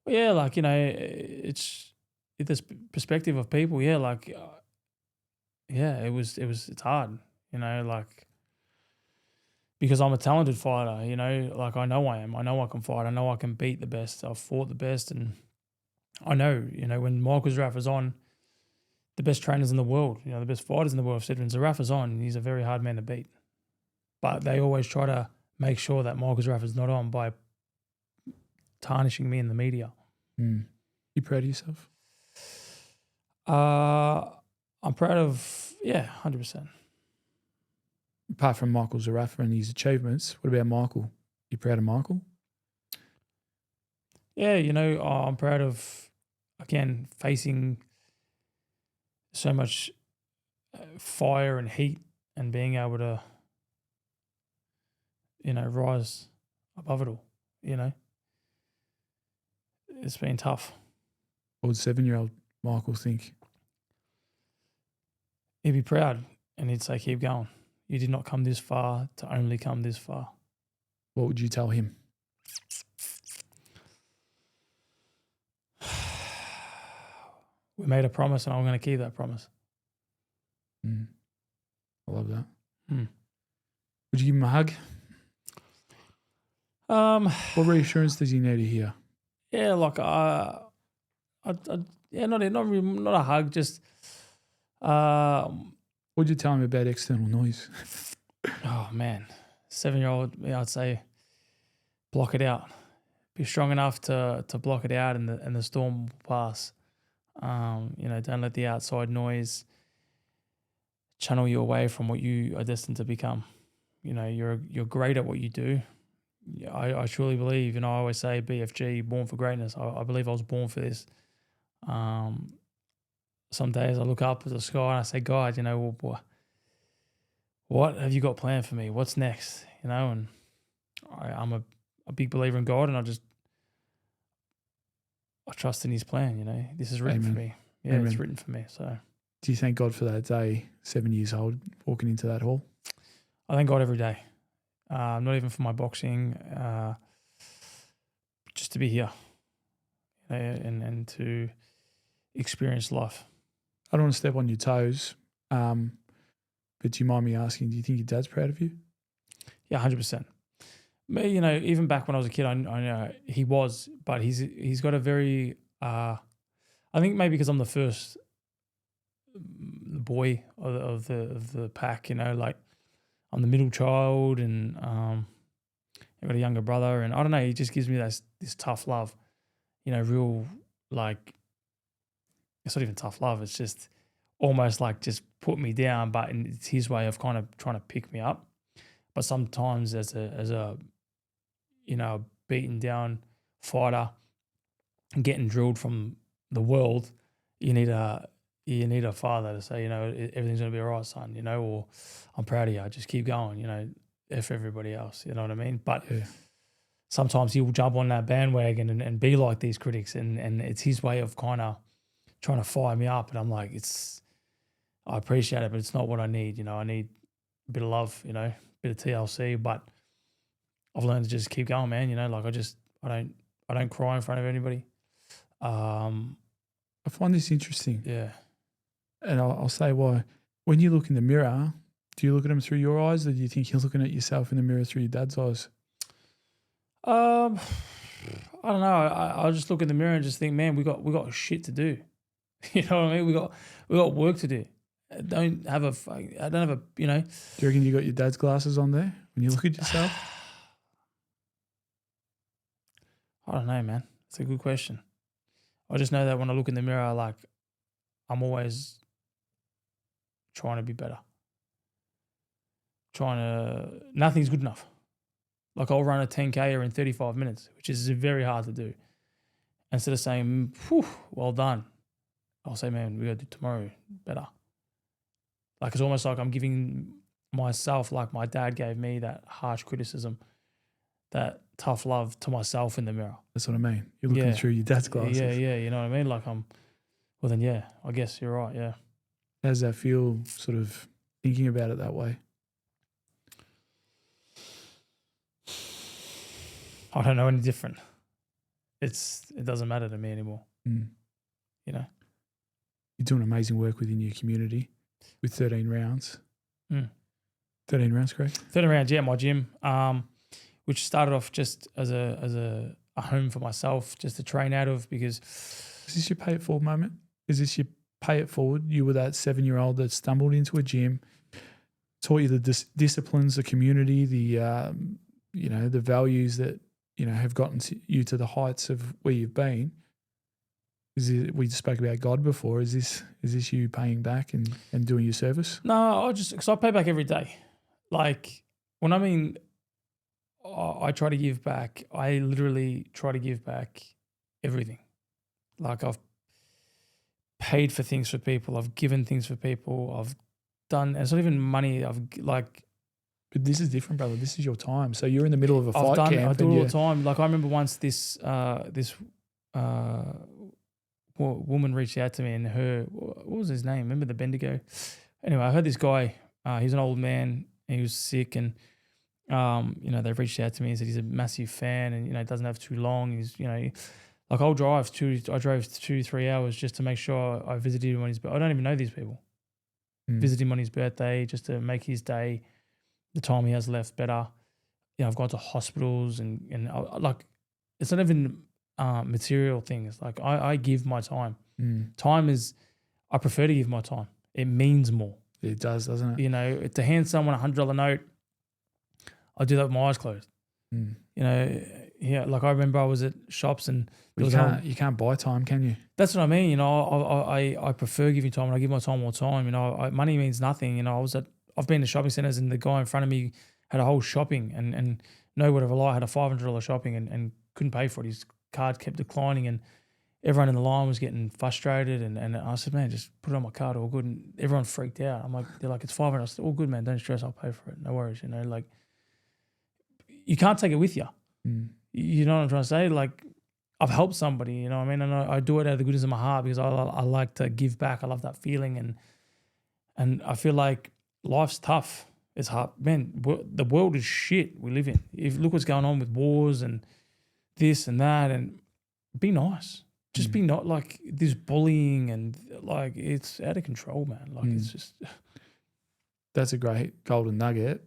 Well, yeah, like, it's this perspective of people. Yeah, like, it's hard, like, because I'm a talented fighter, like I know I am. I know I can fight. I know I can beat the best. I've fought the best. And I know, when Michael Zerafa's on, the best trainers in the world, the best fighters in the world have said when Zerafa's on, he's a very hard man to beat. But they always try to make sure that Michael Zerafa's not on by tarnishing me in the media. You proud of yourself? I'm proud of, 100%. Apart from Michael Zerafa and his achievements, what about Michael? You proud of Michael? Yeah, I'm proud of, again, facing so much fire and heat and being able to, rise above it all, It's been tough. What would 7-year-old Michael think? He'd be proud and he'd say, keep going. You did not come this far to only come this far. What would you tell him? We made a promise and I'm going to keep that promise. I love that. Would you give him a hug? What reassurance does he need to hear? Yeah, like not a hug, just What would you tell him about external noise? Oh man, 7-year-old, I'd say block it out. Be strong enough to block it out, and the storm will pass. Don't let the outside noise channel you away from what you are destined to become. You're great at what you do. I truly believe, I always say BFG, born for greatness. I believe I was born for this. Some days I look up at the sky and I say, God, what have you got planned for me? What's next? And I'm a big believer in God, and I trust in his plan. This is written for me. Yeah, Amen. It's written for me. So do you thank God for that day, 7 years old, walking into that hall? I thank God every day. Not even for my boxing, just to be here, and to experienced life. I don't want to step on your toes, but do you mind me asking, do you think your dad's proud of you? Yeah, 100%. You know, even back when I was a kid, I know he was, but he's got a very, I think maybe because I'm the first boy of the pack, you know, like I'm the middle child, and I've got a younger brother, and I don't know, he just gives me this tough love, you know, real, like, it's not even tough love, it's just almost like just put me down, but it's his way of kind of trying to pick me up. But sometimes as a you know, beaten down fighter and getting drilled from the world, you need a father to say, you know, everything's gonna be all right, son, you know, or I'm proud of you, just keep going, you know, F everybody else, you know what I mean? But sometimes he'll jump on that bandwagon and be like these critics, and it's his way of kind of trying to fire me up, and I'm like, I appreciate it, but it's not what I need, you know, I need a bit of love, you know, a bit of TLC, but I've learned to just keep going, man. You know, like I don't cry in front of anybody. I find this interesting. Yeah. And I'll say why. When you look in the mirror, do you look at them through your eyes, or do you think you're looking at yourself in the mirror through your dad's eyes? I don't know. I just look in the mirror and just think, man, we got shit to do. You know what I mean? We got work to do. I don't have a, you know. Do you reckon you got your dad's glasses on there when you look at yourself? I don't know, man. It's a good question. I just know that when I look in the mirror, like, I'm always trying to be better. Nothing's good enough. Like, I'll run a 10K in 35 minutes, which is very hard to do. Instead of saying, whew, well done, I'll say, man, we got to do tomorrow better. Like, it's almost like I'm giving myself, like my dad gave me, that harsh criticism, that tough love to myself in the mirror. That's what I mean. You're looking through your dad's glasses. Yeah, you know what I mean? Like, well then, yeah, I guess you're right, yeah. How does that feel, sort of thinking about it that way? I don't know any different. It doesn't matter to me anymore. You know? You're doing amazing work within your community with 13 rounds. 13 rounds, Craig? 13 rounds, yeah, my gym. Which started off just as a home for myself, just to train out of, because... Is this your pay it forward moment? Is this your pay it forward? You were that 7-year-old that stumbled into a gym, taught you the disciplines, the community, the you know, the values that, you know, have gotten you to the heights of where you've been. We spoke about God before. Is this you paying back and doing your service? No, because I pay back every day. Like, when I mean... I try to give back. I literally try to give back everything. Like, I've paid for things for people. I've given things for people. I've done, and it's not even money. But this is different, brother. This is your time. So you're in the middle of a fight camp. I do it all the time. Like, I remember once this woman reached out to me, and what was his name? Remember the Bendigo? Anyway, I heard this guy. He's an old man. And he was sick, and you know, they reached out to me and said he's a massive fan, and, you know, it doesn't have too long. He's, you know, like, I drove 2-3 hours just to make sure I visited him on his birthday. I don't even know these people. Visit him on his birthday just to make his day, the time he has left, better. You know, I've gone to hospitals and like, it's not even material things. Like, I give my time. Time is, I prefer to give my time. It means more. It does, doesn't it? You know, to hand someone $100 note, I do that with my eyes closed. You know, yeah. Like, I remember I was at shops and you can't buy time, can you? That's what I mean. You know, I prefer giving time, and I give my time all the time. You know, money means nothing. You know, I've been to shopping centers, and the guy in front of me had a whole shopping, and no word of a lie, had a $500 shopping and couldn't pay for it. His card kept declining, and everyone in the line was getting frustrated. And I said, man, just put it on my card, all good. And everyone freaked out. They're like, it's $500. I said, all good, man. Don't stress. I'll pay for it. No worries. You know, like, you can't take it with you. You know what I'm trying to say? Like, I've helped somebody, you know what I mean? And I do it out of the goodness of my heart, because I like to give back. I love that feeling. And I feel like life's tough. It's hard. Man, the world is shit we live in. Look what's going on with wars and this and that, and be nice. just be not like this bullying and like it's out of control, man. Like it's just That's a great golden nugget.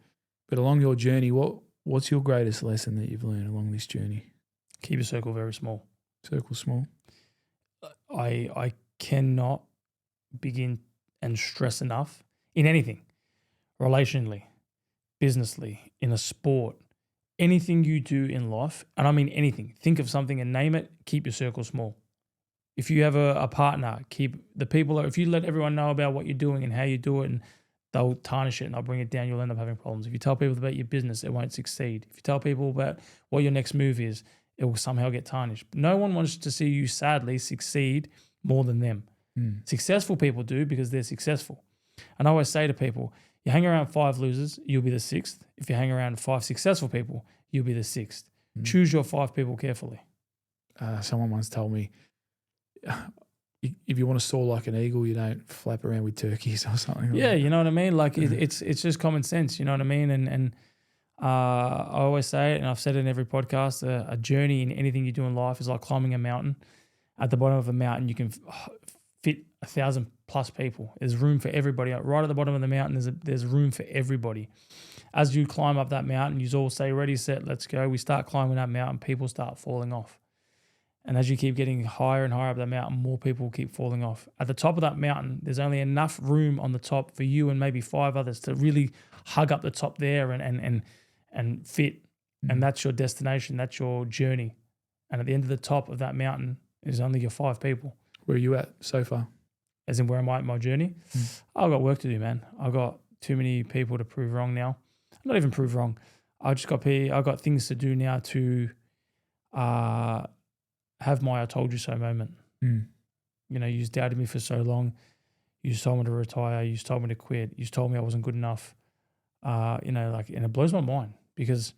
But along your journey, what's your greatest lesson that you've learned along this journey? keep your circle very small. Circle small. I cannot begin and stress enough in anything, relationally, businessly, in a sport, anything you do in life, and I mean anything. Think of something and name it. Keep your circle small. If you have a partner, keep the people. If you let everyone know about what you're doing and how you do it, and they'll tarnish it and they'll bring it down, you'll end up having problems. If you tell people about your business, it won't succeed. If you tell people about what your next move is, it will somehow get tarnished. No one wants to see you sadly succeed more than them. Successful people do because they're successful. And I always say to people, you hang around 5 losers, you'll be the 6th. If you hang around 5 successful people, you'll be the 6th. Choose your 5 people carefully. Someone once told me, if you want to soar like an eagle, you don't flap around with turkeys or something. Like that. You know what I mean? Like it's just common sense, you know what I mean? And I always say it, and I've said it in every podcast, a journey in anything you do in life is like climbing a mountain. At the bottom of a mountain, you can fit 1,000+ people. There's room for everybody. Right at the bottom of the mountain, there's room for everybody. As you climb up that mountain, you all say, ready, set, let's go. We start climbing that mountain, people start falling off. And as you keep getting higher and higher up that mountain, more people keep falling off. At the top of that mountain, there's only enough room on the top for you and maybe 5 others to really hug up the top there and fit. And that's your destination. That's your journey. And at the end of the top of that mountain is only your 5 people. Where are you at so far? As in where am I at my journey? I've got work to do, man. I've got too many people to prove wrong now. Not even prove wrong. I've got things to do now to have my I told you so moment. You know, you doubted me for so long. You told me to retire. You told me to quit. You told me I wasn't good enough. You know, like, and it blows my mind because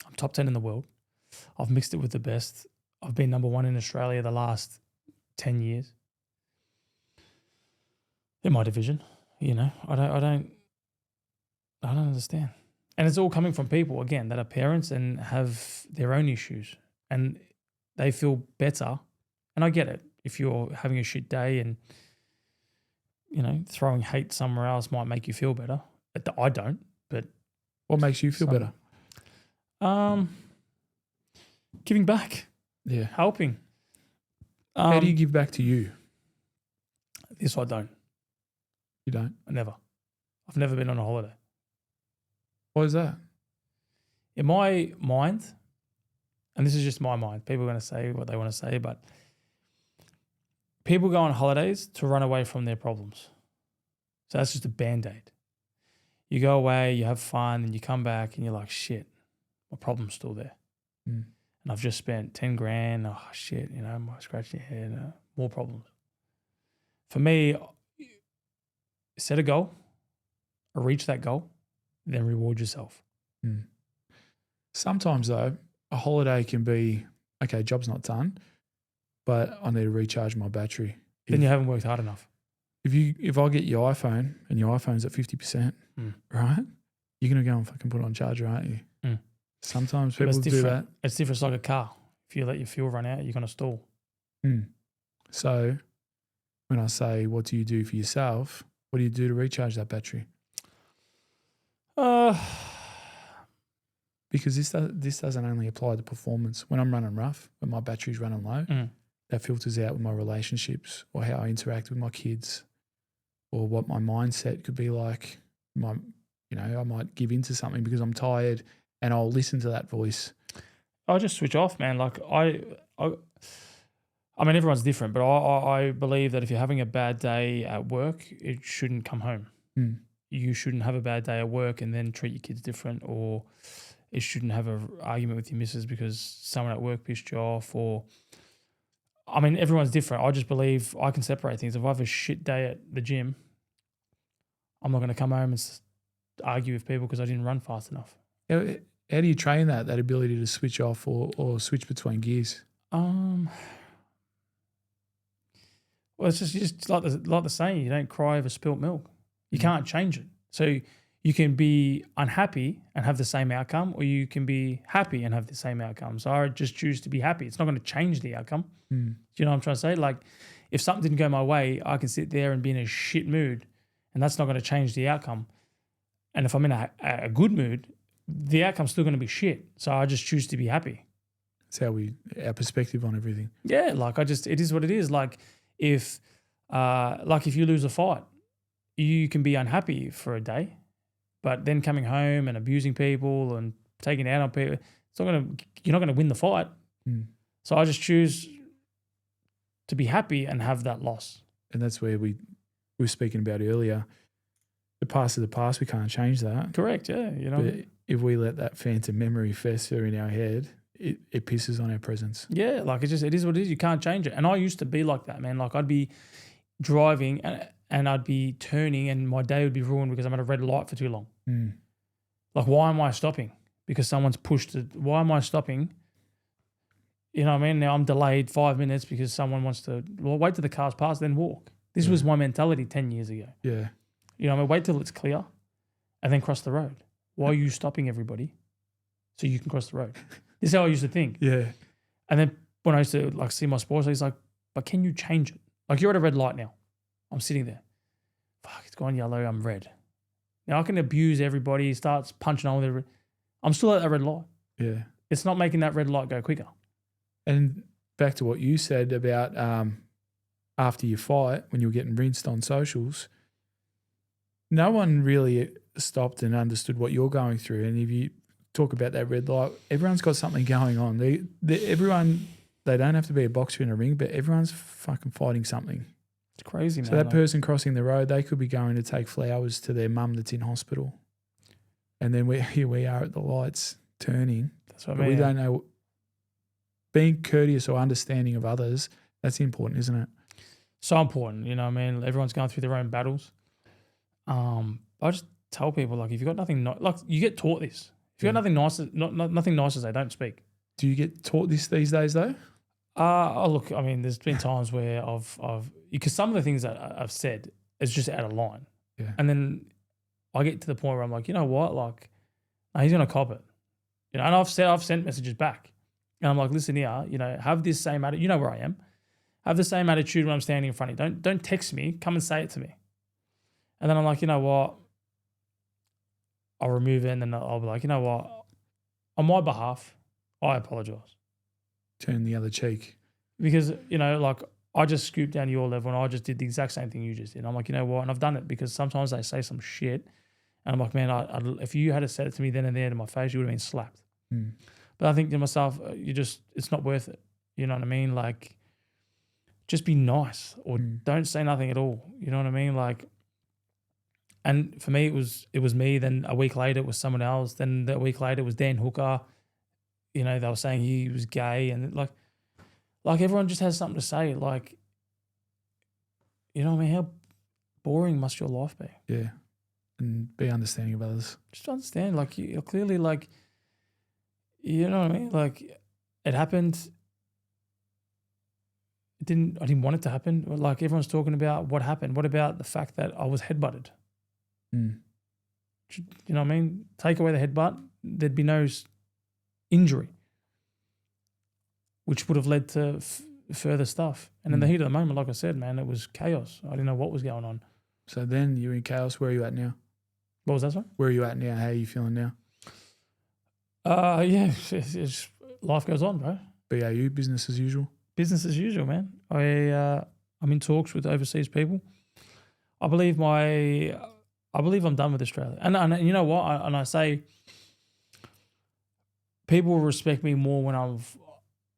I'm top 10 in the world. I've mixed it with the best. I've been number 1 in Australia the last 10 years in my division. You know, I don't understand. And it's all coming from people, again, that are parents and have their own issues. And they feel better. And I get it. If you're having a shit day and, you know, throwing hate somewhere else might make you feel better. I don't, but. What makes you feel better? Giving back. Yeah. Helping. How do you give back to you? This I don't. You don't? I've never been on a holiday. Why is that? In my mind, and this is just my mind, people are going to say what they want to say, but people go on holidays to run away from their problems. So that's just a Band-Aid. You go away, you have fun, and you come back and you're like, shit, my problem's still there. And I've just spent 10 grand. Oh, shit, you know, I'm scratching your head. More problems. For me, set a goal, reach that goal, then reward yourself. Sometimes, though, a holiday can be, okay, job's not done, but I need to recharge my battery. Then you haven't worked hard enough. If I get your iPhone and your iPhone's at 50%, right, you're going to go and fucking put it on charger, aren't you? Sometimes people do that. It's different. It's like a car. If you let your fuel run out, you're going to stall. So when I say, what do you do for yourself? What do you do to recharge that battery? Because this doesn't only apply to performance. When I'm running rough, when my battery's running low, that filters out with my relationships or how I interact with my kids or what my mindset could be like. I might give into something because I'm tired and I'll listen to that voice. I just switch off, man. Like I mean, everyone's different, but I believe that if you're having a bad day at work, it shouldn't come home. You shouldn't have a bad day at work and then treat your kids different, or it shouldn't have an argument with your missus because someone at work pissed you off. Or, I mean, everyone's different. I just believe I can separate things. If I have a shit day at the gym, I'm not going to come home and argue with people because I didn't run fast enough. How do you train that ability to switch off or switch between gears? Well, it's just like the saying, you don't cry over spilt milk. You can't change it. So You can be unhappy and have the same outcome, or you can be happy and have the same outcome. So I just choose to be happy. It's not going to change the outcome. Do you know what I'm trying to say? Like, if something didn't go my way, I can sit there and be in a shit mood, and that's not going to change the outcome. And if I'm in a good mood, the outcome's still going to be shit. So I just choose to be happy. That's how our perspective on everything. Yeah, like it is what it is. Like if you lose a fight, you can be unhappy for a day, but then coming home and abusing people and taking it out on people, you're not gonna win the fight. So I just choose to be happy and have that loss. And that's where we were speaking about earlier. The past is the past. We can't change that. Correct. Yeah. You know. But if we let that phantom memory fester in our head, it pisses on our presence. Yeah, like it is what it is. You can't change it. And I used to be like that, man. Like I'd be driving and I'd be turning and my day would be ruined because I'm at a red light for too long. Like, why am I stopping? Because someone's pushed it. Why am I stopping? You know what I mean? Now I'm delayed 5 minutes because someone wants to wait till the car's passed, then walk. This was my mentality 10 years ago. Yeah. You know, I mean, wait till it's clear and then cross the road. Why are you stopping everybody so you can cross the road? This is how I used to think. Yeah. And then when I used to like see my sports, he's like, but can you change it? Like, you're at a red light now. I'm sitting there. Fuck, it's gone yellow. I'm red. Now I can abuse everybody. He starts punching on with everybody. I'm still at that red light. Yeah. It's not making that red light go quicker. And back to what you said about after your fight, when you were getting rinsed on socials, no one really stopped and understood what you're going through. And if you talk about that red light, everyone's got something going on. They don't have to be a boxer in a ring, but everyone's fucking fighting something. It's crazy, man. So that person crossing the road, they could be going to take flowers to their mum that's in hospital. And then here we are at the lights turning. That's what I But mean. we don't know. Being courteous or understanding of others, that's important, isn't it? So important, you know what I mean? Everyone's going through their own battles. I just tell people, like, if you've got nothing, like, you get taught this. If you've got nothing nice, nothing nice to say, don't speak. Do you get taught this these days though? Look, I mean, there's been times where because some of the things that I've said is just out of line. Yeah. And then I get to the point where I'm like, you know what? Like, no, he's going to cop it. You know, and I've sent messages back. And I'm like, listen here, you know, have this same attitude. You know where I am. Have the same attitude when I'm standing in front of you. Don't text me. Come and say it to me. And then I'm like, you know what? I'll remove it and then I'll be like, you know what? On my behalf, I apologize. Turn the other cheek. Because, you know, like, I just scooped down to your level and I just did the exact same thing you just did. And I'm like, you know what? And I've done it because sometimes they say some shit. And I'm like, man, if you had said it to me then and there to my face, you would have been slapped. But I think to myself, it's not worth it. You know what I mean? Like, just be nice or don't say nothing at all. You know what I mean? Like, and for me, it was me. Then a week later, it was someone else. Then a week later, it was Dan Hooker. You know, they were saying he was gay. And like everyone just has something to say. Like, you know what I mean? How boring must your life be? Yeah. And be understanding of others. Just understand, like, you're clearly, like, you know what I mean? Like, it happened. I didn't want it to happen. Like, everyone's talking about what happened. What about the fact that I was headbutted? You know what I mean? Take away the headbutt, there'd be no injury, which would have led to further stuff. And in the heat of the moment, like I said, man, it was chaos. I didn't know what was going on. So then you're in chaos. Where are you at now? What was that, sorry? Where are you at now? How are you feeling now? Yeah, it's life goes on, bro. BAU, business as usual. Business as usual, man. I'm in talks with overseas people. I believe I'm done with Australia. And you know what? I say people will respect me more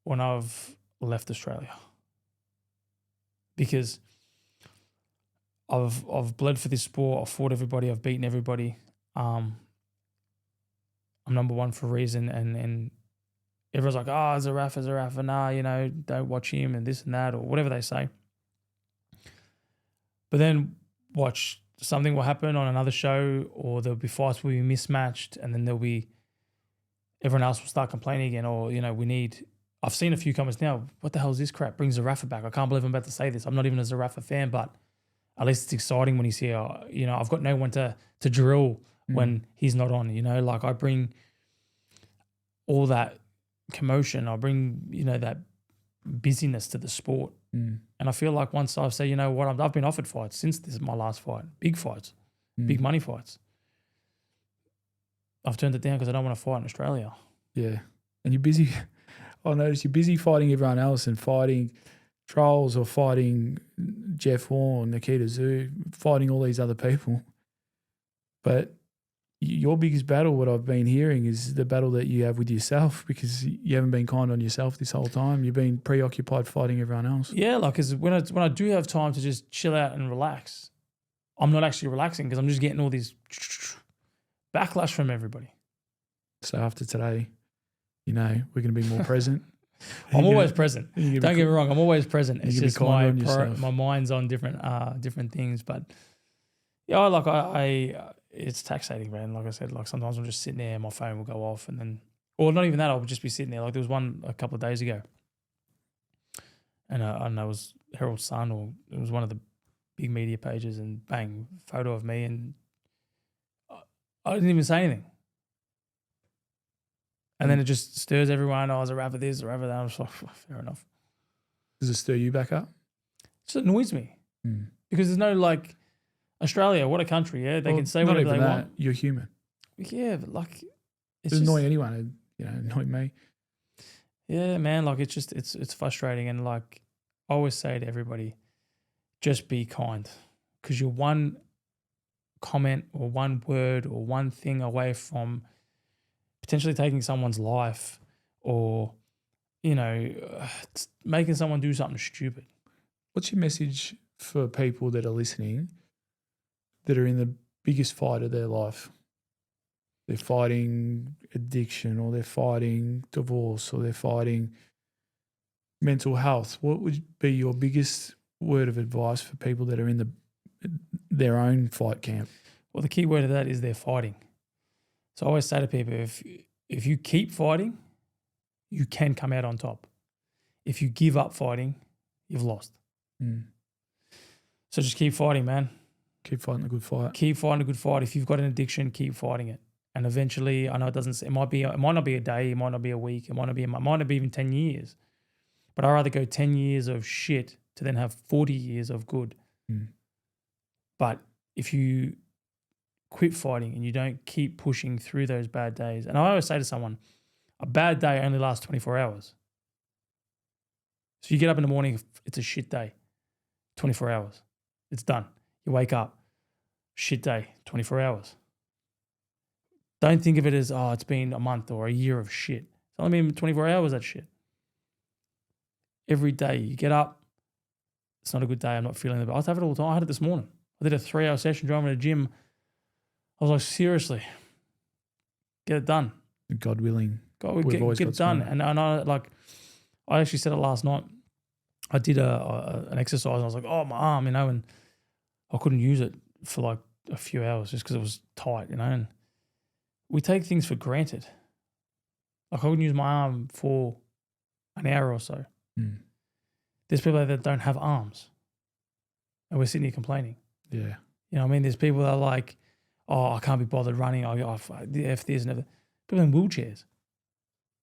when I've left Australia. Because I've bled for this sport. I've fought everybody. I've beaten everybody. I'm number one for a reason. And everyone's like, oh, Zerafa, nah, you know, don't watch him and this and that or whatever they say. But then watch, something will happen on another show or there'll be fights will be mismatched and then everyone else will start complaining again or, you know, I've seen a few comments now, what the hell is this crap? Bring Zerafa back. I can't believe I'm about to say this. I'm not even a Zerafa fan, but at least it's exciting when you see, you know, I've got no one to drill when he's not on. Like I bring all that commotion. I bring that busyness to the sport. And I feel like once I say, you know what, I've been offered fights since this is my last fight, big fights, big money fights. I've turned it down because I don't want to fight in Australia. Yeah. And you're busy. I noticed you're busy fighting everyone else and fighting trolls or fighting Jeff Horn, Nikita Zoo, fighting all these other people. But your biggest battle, what I've been hearing, is the battle that you have with yourself, because you haven't been kind on yourself this whole time. You've been preoccupied fighting everyone else. Yeah, like because when I do have time to just chill out and relax, I'm not actually relaxing because I'm just getting all these backlash from everybody. So after today, we're going to be more present. I'm always present. Don't get me wrong. I'm always present. It's just my mind's on different things. But yeah, I it's taxating, man. Like I said, like sometimes I'm just sitting there and my phone will go off, and then, or not even that, I'll just be sitting there. Like there was one a couple of days ago, and I don't know, it was Herald Sun or it was one of the big media pages, and bang, photo of me, and I didn't even say anything. And then it just stirs everyone. Oh, I was a rapper this, a rapper that. I'm just like, fair enough. Does it stir you back up? It just annoys me because there's no like Australia. What a country, yeah. They can say whatever they want. You're human. Yeah, but like it's just annoy anyone. Annoy me. Yeah, man. Like it's frustrating, and like I always say to everybody, just be kind, because you're one comment or one word or one thing away from potentially taking someone's life, or, making someone do something stupid. What's your message for people that are listening that are in the biggest fight of their life? They're fighting addiction, or they're fighting divorce, or they're fighting mental health. What would be your biggest word of advice for people that are in their own fight camp? Well, the key word of that is they're fighting. So I always say to people, if you keep fighting, you can come out on top. If you give up fighting, you've lost. So just keep fighting, man. Keep fighting a good fight. Keep fighting a good fight. If you've got an addiction, keep fighting it. And eventually, I know it might not be a day, it might not be a week, it might not be even 10 years. But I'd rather go 10 years of shit to then have 40 years of good. But if you quit fighting and you don't keep pushing through those bad days. And I always say to someone, a bad day only lasts 24 hours. So you get up in the morning, it's a shit day, 24 hours. It's done. You wake up, shit day, 24 hours. Don't think of it as, it's been a month or a year of shit. It's only been 24 hours, that shit. Every day you get up, it's not a good day, I'm not feeling it. I have it all the time. I had it this morning. I did a 3-hour session driving to the gym. I was like, seriously, get it done. God willing. Get it done. And I actually said it last night. I did an exercise and I was like, my arm, and I couldn't use it for like a few hours just because it was tight, and we take things for granted. Like I couldn't use my arm for an hour or so. There's people that don't have arms and we're sitting here complaining. Yeah. There's people that are like, I can't be bothered running. F this and everything. People in wheelchairs.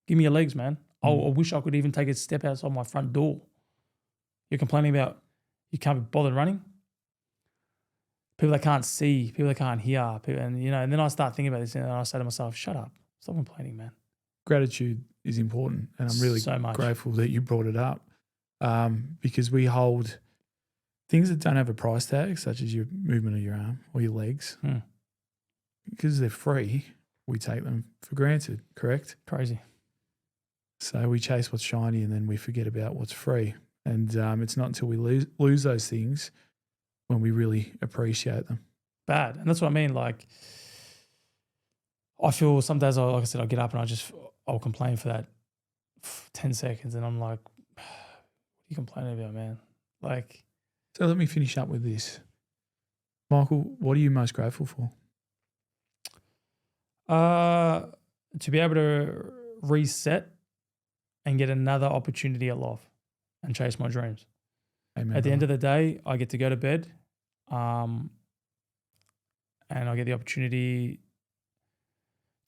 Give me your legs, man. I wish I could even take a step outside my front door. You're complaining about you can't be bothered running? People that can't see, people that can't hear, and then I start thinking about this and I say to myself, shut up. Stop complaining, man. Gratitude is important, and I'm really grateful that you brought it up, because we hold things that don't have a price tag, such as your movement of your arm or your legs. Because they're free, we take them for granted, correct? Crazy. So we chase what's shiny and then we forget about what's free. And it's not until we lose those things when we really appreciate them. Bad. And that's what I mean. Like, I feel some days, like I said, I get up and I'll complain for that 10 seconds and I'm like, what are you complaining about, man? Like. So let me finish up with this. Michael, what are you most grateful for? To be able to reset and get another opportunity at life and chase my dreams. Amen, at the end of the day, I get to go to bed, and I get the opportunity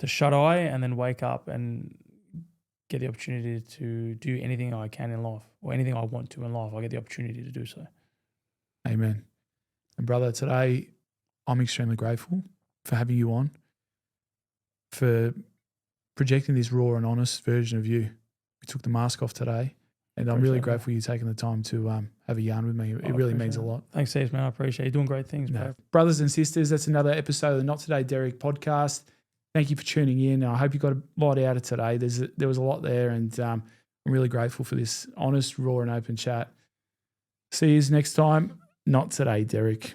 shut eye and then wake up and get the opportunity to do anything I can in life or anything I want to in life. I get the opportunity to do so. Amen. And brother, today I'm extremely grateful for having you on, for projecting this raw and honest version of you. We took the mask off today, and I'm really grateful you taking the time to have a yarn with me. It really means a lot. Thanks, Steve, man. I appreciate you doing great things, bro. Brothers and sisters, that's another episode of the Not Today Derek podcast. Thank you for tuning in. I hope you got a lot out of today. There was a lot there, and I'm really grateful for this honest, raw, and open chat. See you next time. Not Today Derek.